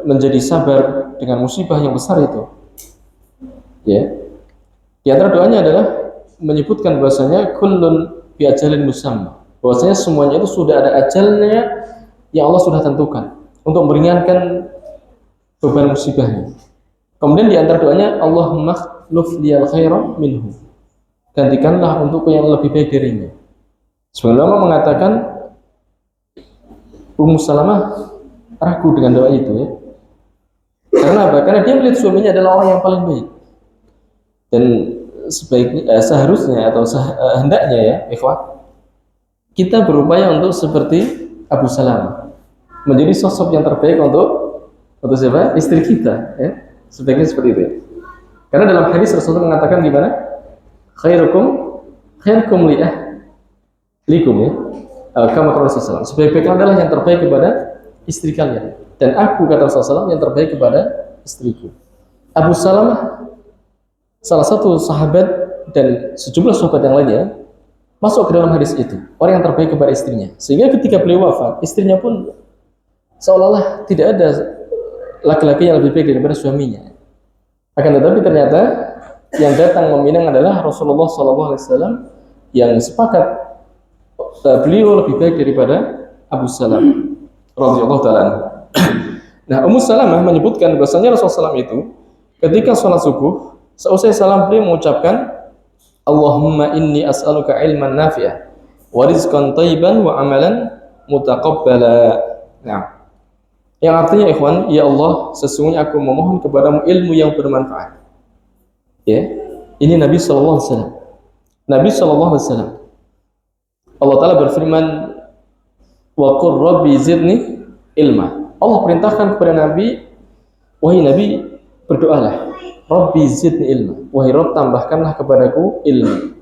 menjadi sabar dengan musibah yang besar itu. Ya. Di antara doanya adalah menyebutkan bahwasanya kullun bi ajalin musamma, bahwasanya semuanya itu sudah ada ajalnya yang Allah sudah tentukan untuk meringankan beban musibahnya. Kemudian di antara doanya Allahumma khluf liyal khairan minhu, gantikanlah untukku yang lebih baik darinya. Sebenarnya mengatakan Ummu Salamah ragu dengan doa itu, ya. Karena apa? Karena dia melihat suaminya adalah orang yang paling baik. Dan sebaiknya seharusnya atau hendaknya, ya, ikhwah, kita berupaya untuk seperti Abu Salamah, menjadi sosok yang terbaik untuk siapa? Istri kita, ya. Sebaiknya seperti itu, ya. Karena dalam hadis Rasulullah mengatakan gimana? Khairukum likum, ya. Kama qala Rasulullah, sebaik-baiknya adalah yang terbaik kepada istri kalian, dan aku, kata Rasulullah, yang terbaik kepada istriku. Abu Salamah salah satu sahabat dan sejumlah sahabat yang lainnya masuk ke dalam hadis itu, orang yang terbaik kepada istrinya, sehingga ketika beliau wafat, istrinya pun seolah-olah tidak ada laki-laki yang lebih baik daripada suaminya. Akan tetapi ternyata yang datang meminang adalah Rasulullah SAW, yang sepakat beliau lebih baik daripada Abu Salamah radhiyallahu taala. Nah, Ummu Salamah menyebutkan bahasanya Rasulullah SAW itu ketika sholat subuh, seusai salam beliau mengucapkan Allahumma inni as'aluka ilman nafi'ah wa rizqan thayyiban wa amalan mutaqabbala. Nah, yang artinya ikhwan, ya Allah, sesungguhnya aku memohon kepadamu ilmu yang bermanfaat. Ya, ini Nabi sallallahu alaihi wasallam. Nabi sallallahu alaihi wasallam, Allah Ta'ala berfirman, wa qur rabbi zidni ilma. Allah perintahkan kepada Nabi, wahai Nabi, berdoalah, Rabbi zidni ilma, wahai Rabb, tambahkanlah kepadaku ilmu.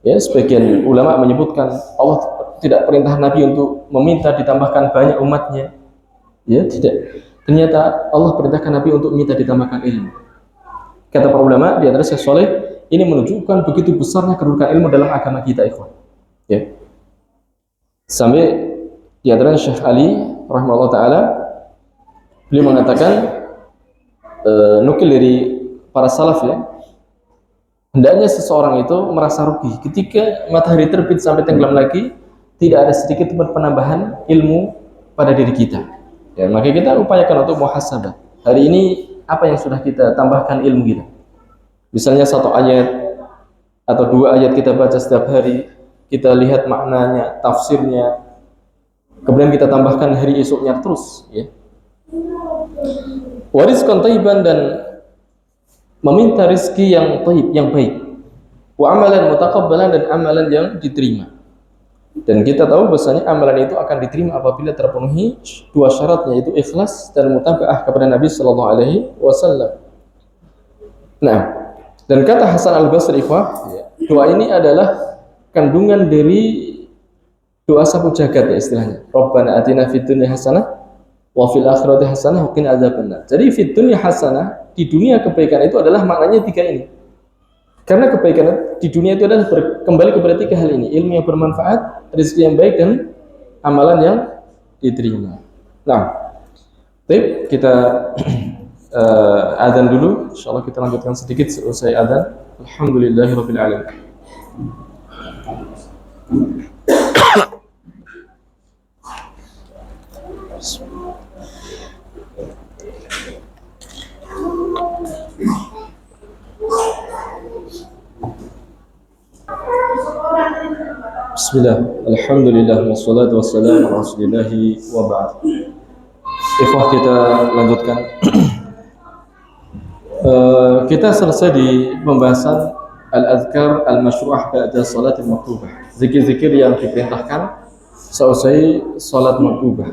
Ya, sebagian ulama menyebutkan Allah tidak perintah Nabi untuk meminta ditambahkan banyak umatnya. Ya, tidak. Ternyata Allah perintahkan Nabi untuk minta ditambahkan ilmu. Kata para ulama, di antara Syekh Saleh, ini menunjukkan begitu besarnya kedudukan ilmu dalam agama kita, ikhwan. Ya. Sampai di antara Syekh Ali rahimahullah taala, beliau mengatakan, nukil dari para salaf, ya, hendaknya seseorang itu merasa rugi ketika matahari terbit sampai tenggelam lagi, tidak ada sedikit pun penambahan ilmu pada diri kita. Ya, maka kita upayakan untuk muhasabah. Hari ini apa yang sudah kita tambahkan ilmu kita? Misalnya satu ayat atau dua ayat kita baca setiap hari, kita lihat maknanya, tafsirnya, kemudian kita tambahkan hari esoknya terus, ya. Warizqan thayyiban, dan meminta rezeki yang thayyib, yang baik. Wa amalan mutaqabbalan, dan amalan yang diterima. Dan kita tahu bahasanya amalan itu akan diterima apabila terpenuhi dua syarat, yaitu ikhlas dan mutabaah kepada Nabi sallallahu alaihi wasallam. Nah, dan kata Hasan Al-Basri, doa ini adalah kandungan dari doa sapu jagat, ya istilahnya. Rabbana atina fid dunya hasanah wa fil akhirati hasanah wa qina adzabannar. Jadi fid dunya hasanah, di dunia kebaikan itu adalah maknanya tiga ini. Karena kebaikan di dunia itu adalah kembali kepada tiga hal ini: ilmu yang bermanfaat, rezeki yang baik, dan amalan yang diterima. Nah, baik, kita adzan dulu. Insyaallah kita lanjutkan sedikit selesai adzan. Alhamdulillahirabbil alamin. Bismillah, alhamdulillah, wassalatu wassalamu ala rasulillahi wa ba'd. Ikhwah, kita lanjutkan. Kita selesai di pembahasan al-adhkar al-masyru'ah ba'da salatil maktubah, zikir-zikir yang diperintahkan selesai salat maktubah.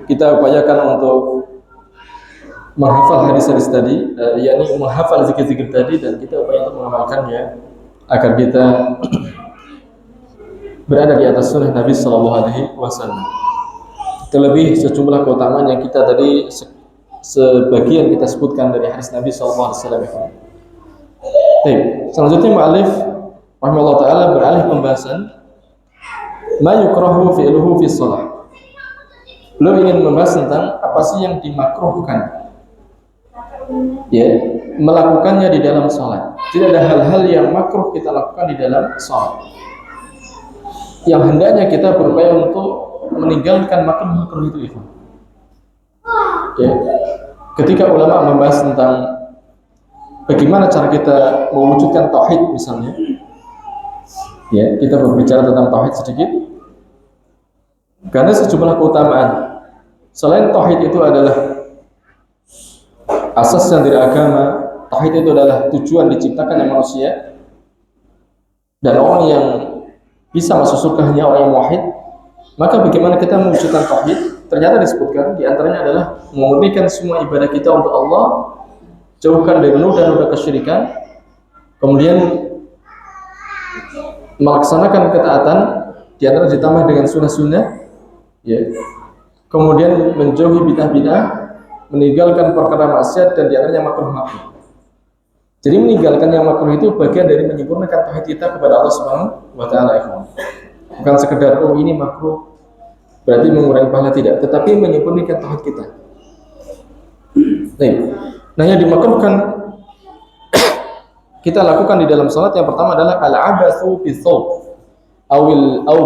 Kita upayakan untuk menghafal hadis-hadis tadi, yakni menghafal zikir-zikir tadi, dan kita upayakan untuk mengamalkannya agar kita berada di atas sunnah Nabi Sallallahu Alaihi Wasallam. Terlebih sejumlah keutamaan yang kita tadi sebagian kita sebutkan dari hadis Nabi Sallallahu Alaihi Wasallam. Baik, selanjutnya mu'alif rahimahullah taala beralih pembahasan ma yukrahu fi'luhu fi shalah. Beliau ingin membahas tentang apa sih yang dimakruhkan, ya, melakukannya di dalam salat. Tidak ada hal-hal yang makruh kita lakukan di dalam salat, yang hendaknya kita berupaya untuk meninggalkan makruh-makruh itu. Ya. Ketika ulama membahas tentang bagaimana cara kita mewujudkan tauhid misalnya, ya, kita berbicara tentang tauhid sedikit, karena sejumlah keutamaan. Selain tauhid itu adalah asas dari agama, tauhid itu adalah tujuan diciptakannya manusia, dan orang yang bisa masuk surga hanya orang yang muwahhid. Maka bagaimana kita mewujudkan tauhid? Ternyata disebutkan di antaranya adalah memurnikan semua ibadah kita untuk Allah, jauhkan dari noda-noda kesyirikan, kemudian melaksanakan ketaatan, di antara ditambah dengan sunnah-sunnah, ya. Kemudian menjauhi bid'ah-bid'ah, meninggalkan perkara maksiat, dan di antaranya makruh-makruh. Jadi meninggalkan yang makruh itu bagian dari menyempurnakan tauhid kita kepada Allah Subhanahu wa taala. Bukan sekedar oh ini makruh berarti mengurangi pahala, tidak, tetapi menyempurnakan tauhid kita. Nah, yang dimakruhkan kita lakukan di dalam salat yang pertama adalah al-abatsu bis-thawb aw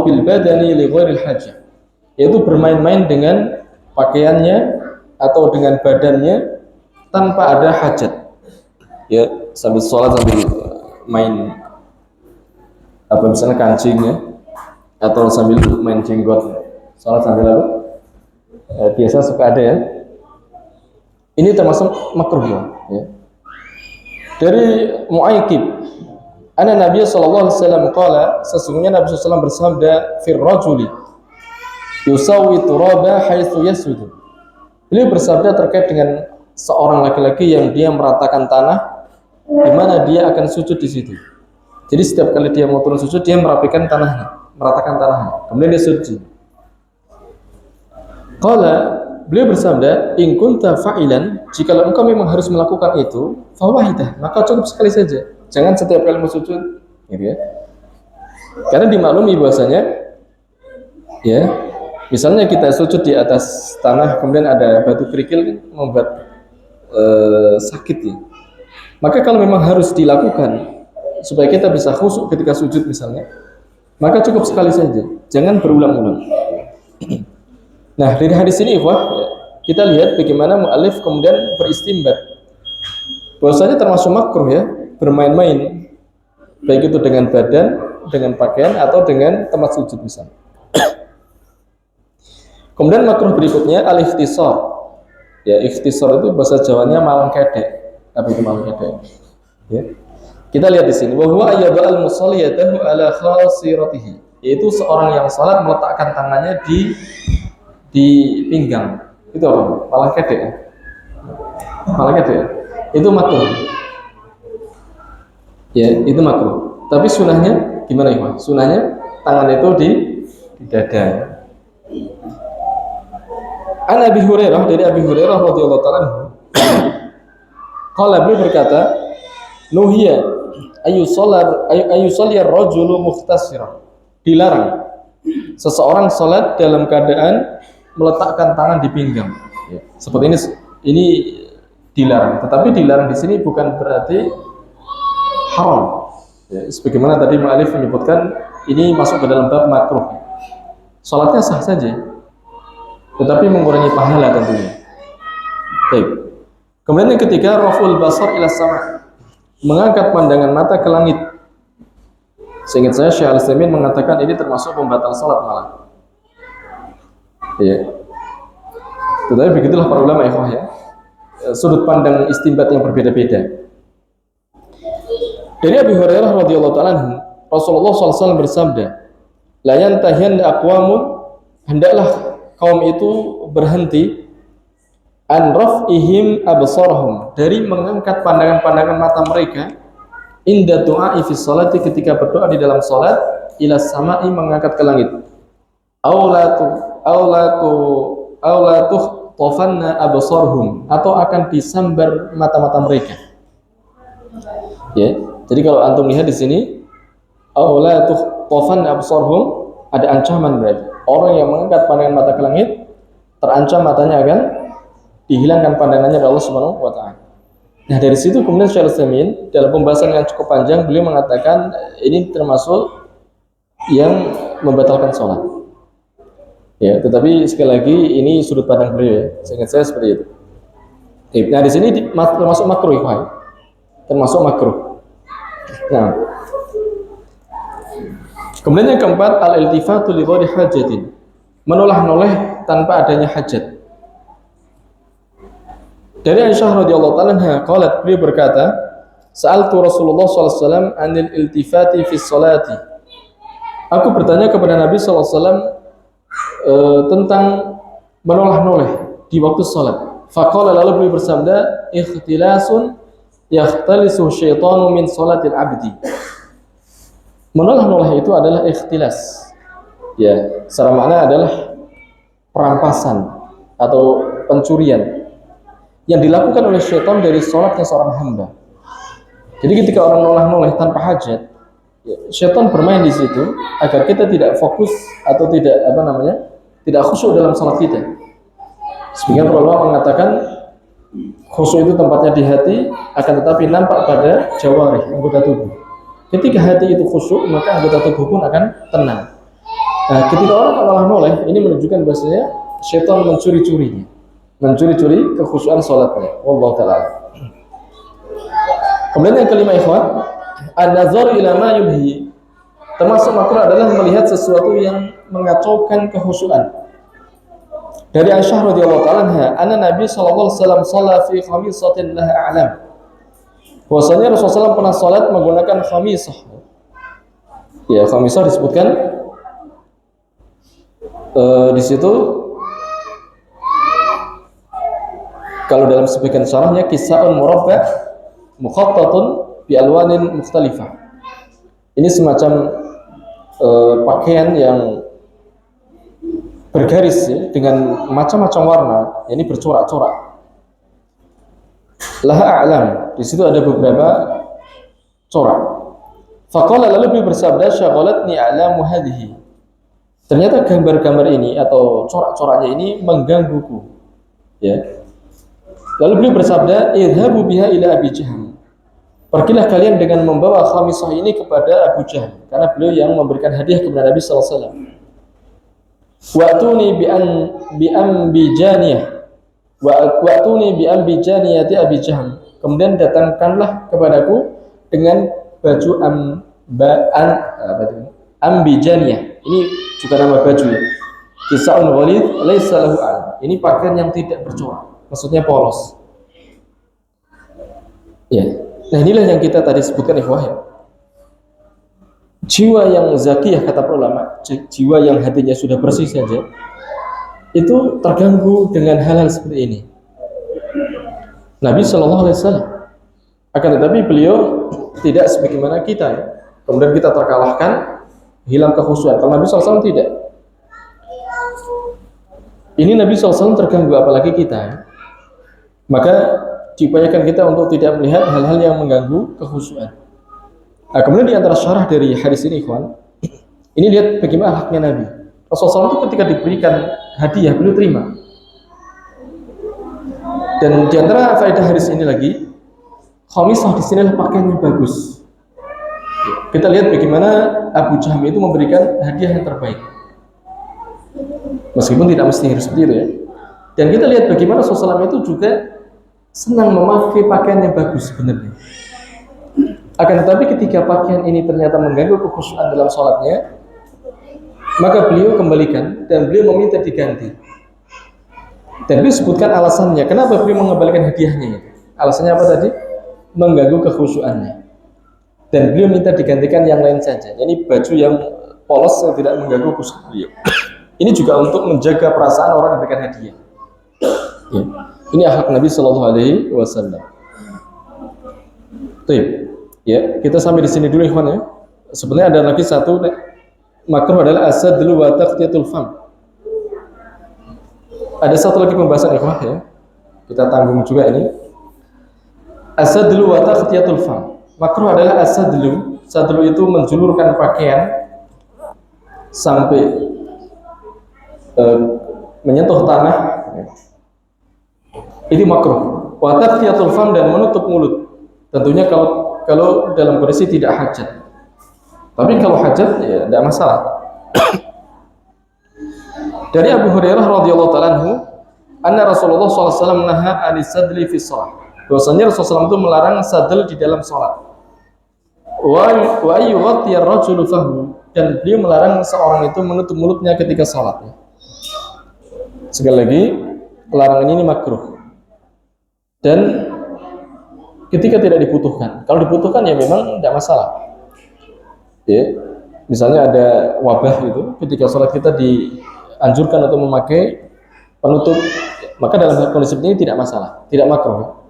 bil badani li ghairil hajah, yaitu bermain-main dengan pakaiannya atau dengan badannya tanpa ada hajat. Ya, sambil sholat sambil main apa misalnya kancingnya, atau sambil main jenggot, sholat sambil apa? Biasa suka ada, ya. Ini termasuk makruh, ya. Dari Mu'aykib, anna Nabi sallallahu alaihi wasallam qala, sesungguhnya Nabi sallallahu alaihi wasallam bersabda, fir rajuli yusawwi turaba haitsu yasjudu. Beliau bersabda terkait dengan seorang laki-laki yang dia meratakan tanah di mana dia akan sujud di situ. Jadi setiap kali dia mau turun sujud, dia merapikan tanahnya, meratakan tanahnya, kemudian dia sujud. Qala, beliau bersabda, in kunta fa'ilan, jika engkau memang harus melakukan itu, fa wahidah, maka cukup sekali saja. Jangan setiap kali mau sujud, gitu ya. Karena dimaklumi bahwasanya, ya, misalnya kita sujud di atas tanah, kemudian ada batu kerikil, kan membuat sakit, ya. Maka kalau memang harus dilakukan supaya kita bisa khusyuk ketika sujud misalnya, maka cukup sekali saja, jangan berulang-ulang. Nah, dari hadis ini kita lihat bagaimana mu'alif kemudian beristimbat bahwasanya termasuk makruh ya bermain-main, baik itu dengan badan, dengan pakaian atau dengan tempat sujud misalnya. Kemudian makruh berikutnya al-ikhtisar. Ya, ikhtisar itu bahasa Jawanya malang kedek. Apa itu malang kedek? Ya. Kita lihat di sini bahwa ayyadul musalli yadahu ala khasiratihi, yaitu seorang yang salat meletakkan tangannya di pinggang. Itu apa? Malang kedek. Ya? Malang kedek. Itu makruh. Ya, itu makruh. Tapi sunahnya gimana ya? Sunahnya tangan itu di dada. An Abi Hurairah, dari Abi Hurairah radhiyallahu ta'ala anhu. Qala, beliau berkata, nuhiya ayyusalli ar-rajulu mukhtasira. Dilarang seseorang salat dalam keadaan meletakkan tangan di pinggang. Ya, seperti ini dilarang. Tetapi dilarang di sini bukan berarti haram. Ya, sebagaimana tadi mu'alif menyebutkan ini masuk ke dalam bab makruh. Salatnya sah saja, tetapi mengurangi pahala tentunya. Baik. Kemudian yang ketiga, raful basar ila sama', mengangkat pandangan mata ke langit. Seingat saya Syekh Al-Utsaimin mengatakan ini termasuk pembatal salat malah. Iya. Tetapi begitulah para ulama ya. Sudut pandang istinbat yang berbeda-beda. Dari Abi Hurairah radhiyallahu ta'ala anhu, Rasulullah SAW bersabda, la yantahiyanna aqwamun, hendaklah kaum itu berhenti an raf'ihim absarahum, dari mengangkat pandangan-pandangan mata mereka inda du'a'i fi sholati, ketika berdoa di dalam salat, ila sama'i, mengangkat ke langit, aulatu tofanna absarhum, atau akan disambar mata-mata mereka. Ya, jadi kalau antum lihat di sini aulatu tofanna absarhum, ada ancaman berarti orang yang mengangkat pandangan mata ke langit terancam matanya akan dihilangkan pandangannya dari Allah Subhanahu wa taala. Nah, dari situ kemudian Syekh Al-Utsaimin dalam pembahasan yang cukup panjang beliau mengatakan ini termasuk yang membatalkan sholat. Ya, tetapi sekali lagi ini sudut pandang beliau ya. Seingat saya seperti itu. Nah, di sini termasuk makruh ya. Termasuk makruh. Nah, kemudian yang keempat, al-iltifatu li ghairi hajatin, menoleh-noleh tanpa adanya hajat. Dari Aisyah radhiyallahu ta'ala anha qalat, beliau berkata, sa'altu Rasulullah sallallahu alaihi wasallam 'anil iltifati fi sholati. Aku bertanya kepada Nabi sallallahu alaihi wasallam tentang menoleh-noleh di waktu salat. Faqala, lalu beliau bersabda, ikhtilasun yakhtalisu syaitanu min sholatil 'abdi. Menoleh-noleh itu adalah ikhtilas. Ya, secara makna adalah perampasan atau pencurian yang dilakukan oleh syaitan dari sholatnya seorang hamba. Jadi ketika orang noleh-noleh tanpa hajat, ya, syaitan bermain di situ agar kita tidak fokus atau tidak tidak khusyuk dalam sholat kita. Sebagian ulama mengatakan khusyuk itu tempatnya di hati, akan tetapi nampak pada jawarih, anggota tubuh. Ketika hati itu khusyuk, maka anggota tubuh pun akan tenang. Nah, ketika orang noleh-noleh, ini menunjukkan bahwasanya syaitan mencuri-curinya, mencuri-curi kekhusyuan sholatnya. Wallahu ta'ala. Kemudian yang kelima, ikhwan, an-nazar ila ma yubhi. Termasuk makruh adalah melihat sesuatu yang mengacaukan kekhusyuan. Dari Aisyah radhiyallahu ta'ala anha, anna Nabi sallallahu alaihi wasallam shalla fi khamisatin laha a'lam. Bahwasanya Rasulullah SAW pernah salat menggunakan khamisah. Ya, khamisah disebutkan di situ kalau dalam sebagian syarahnya kisahun murabba mukhattatun bi alwanin mukhtalifah. Ini semacam pakaian yang bergaris ya, dengan macam-macam warna, ini bercorak-corak. Laha a'lam, di situ ada beberapa corak. Faqala, lalu beliau bersabda, syaghalatni a'lamu hadhihi. Ternyata gambar-gambar ini atau corak-coraknya ini menggangguku. Ya. Lalu beliau bersabda, idhabu biha ila Abi Jahm. Pergilah kalian dengan membawa khamisah ini kepada Abu Jahm, karena beliau yang memberikan hadiah kepada Nabi sallallahu alaihi wasallam. Wa'tuni bi ambijaniyah wa'tuni bi ambijaniyati Abi Jahm. Kemudian datangkanlah kepadaku dengan baju ambijaniyah. Ini juga nama baju ya. Kisa'un ghalidh laisa lahu al. Ini pakaian yang tidak bercorak, maksudnya polos. Ya. Nah, inilah yang kita tadi sebutkan ikhwah ya. Jiwa yang zakiyah kata para ulama, jiwa yang hatinya sudah bersih saja, itu terganggu dengan hal-hal seperti ini. Nabi Shallallahu Alaihi Wasallam, akan tetapi beliau tidak sebagaimana kita ya. Kemudian kita terkalahkan, hilang kekhusyuan. Kalau Nabi SAW tidak. Ini Nabi SAW terganggu, apalagi kita. Maka diupayakan kita untuk tidak melihat hal-hal yang mengganggu kekhusyuan. Nah, kemudian di antara syarah dari hadis ini, ikhwan, ini lihat bagaimana akhlaknya Nabi. Rasulullah SAW itu ketika diberikan hadiah, beliau terima. Dan di antara faedah hadis ini lagi, khamisah di sini adalah pakaian yang bagus. Kita lihat bagaimana Abu Jahm itu memberikan hadiah yang terbaik. Meskipun tidak mesti harus seperti itu ya. Dan kita lihat bagaimana Rasulullah SAW itu juga senang memakai pakaian yang bagus sebenarnya. Akan tetapi ketika pakaian ini ternyata mengganggu kekhusyuan dalam sholatnya, maka beliau kembalikan dan beliau meminta diganti. Dan beliau sebutkan alasannya, kenapa beliau mengembalikan hadiahnya itu. Alasannya apa tadi? Mengganggu kekhusyuannya. Dan beliau minta digantikan yang lain saja. Ini baju yang polos yang tidak mengganggu khusyuk beliau. Ini juga untuk menjaga perasaan orang yang memberikan hadiah. Ya. Ini akhlak Nabi Shallallahu Alaihi Wasallam. Ya, kita sampai di sini dulu, ikhwan ya. Sebenarnya ada lagi satu makruh adalah asadlu wa takhtiyatul fam. Ada satu lagi pembahasan ikhwah ya. Kita tanggung juga ini. Asadlu wa takhtiyatul fam. Makruh adalah asadlu. Sadlu itu menjulurkan pakaian sampai menyentuh tanah. Ini makruh. Wa takhtiyatul fam, dan menutup mulut. Tentunya kalau dalam kondisi tidak hajat. Tapi kalau hajat ya tidak masalah. Dari Abu Hurairah radhiyallahu taala anhu, anna Rasulullah sallallahu alaihi wasallam naha anisadli fi shalah. Bahwasanya Rasulullah itu melarang sadel di dalam salat. Wa ayyughati ar-rajulu fahu, dan beliau melarang seorang itu menutup mulutnya ketika salat. Sekali lagi, larangan ini makruh. Dan ketika tidak dibutuhkan. Kalau dibutuhkan ya memang tidak masalah. Ya. Misalnya ada wabah itu, ketika sholat kita dianjurkan untuk memakai penutup, maka dalam kondisi ini tidak masalah, tidak makruh.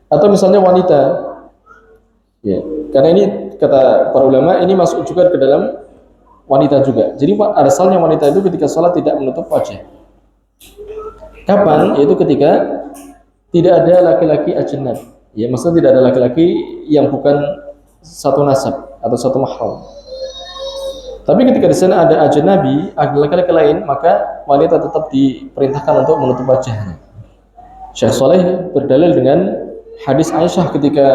Atau misalnya wanita, ya, karena ini kata para ulama ini masuk juga ke dalam wanita juga. Jadi asalnya wanita itu ketika sholat tidak menutup wajah. Kapan? Yaitu ketika tidak ada laki-laki ajnab. Ya, maksudnya tidak ada laki-laki yang bukan satu nasab atau satu mahram. Tapi ketika di sana ada ajnabi, ada laki-laki lain, maka wanita tetap diperintahkan untuk menutup wajahnya. Syekh Saleh berdalil dengan hadis Aisyah ketika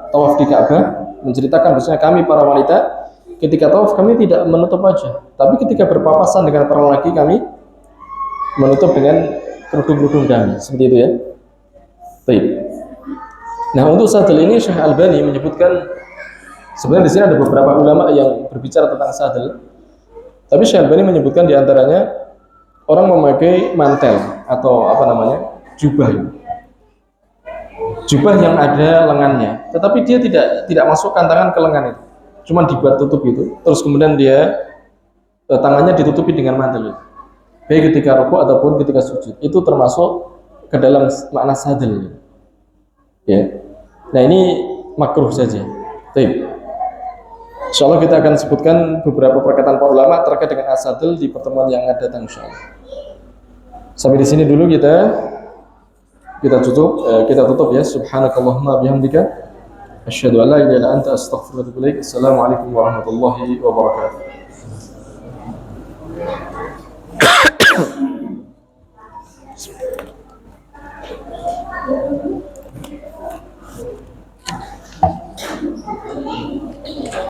tawaf di Ka'bah, menceritakan bahwasanya kami para wanita ketika tawaf kami tidak menutup wajah, tapi ketika berpapasan dengan para laki kami menutup dengan kerudung-kerudung kami, seperti itu ya. Baik. Nah, untuk sadel ini Syekh Albani menyebutkan, sebenarnya di sini ada beberapa ulama yang berbicara tentang sadel, tapi Syekh Albani menyebutkan diantaranya orang memakai mantel atau apa namanya, jubah yang ada lengannya, tetapi dia tidak masukkan tangan ke lengan itu, cuma dibuat tutup itu, terus kemudian dia tangannya ditutupi dengan mantel itu, baik ketika rukuk ataupun ketika sujud, itu termasuk ke dalam makna sadel. Ya. Nah, ini makruh saja. Baik. Insyaallah kita akan sebutkan beberapa perkataan para ulama terkait dengan asadil di pertemuan yang akan datang insyaallah. Sampai di sini dulu kita tutup ya. Subhanakallahumma bihamdika asyhadu an la ilaha illa anta astaghfiruka wa atubu ilaik. Assalamualaikum warahmatullahi wabarakatuh.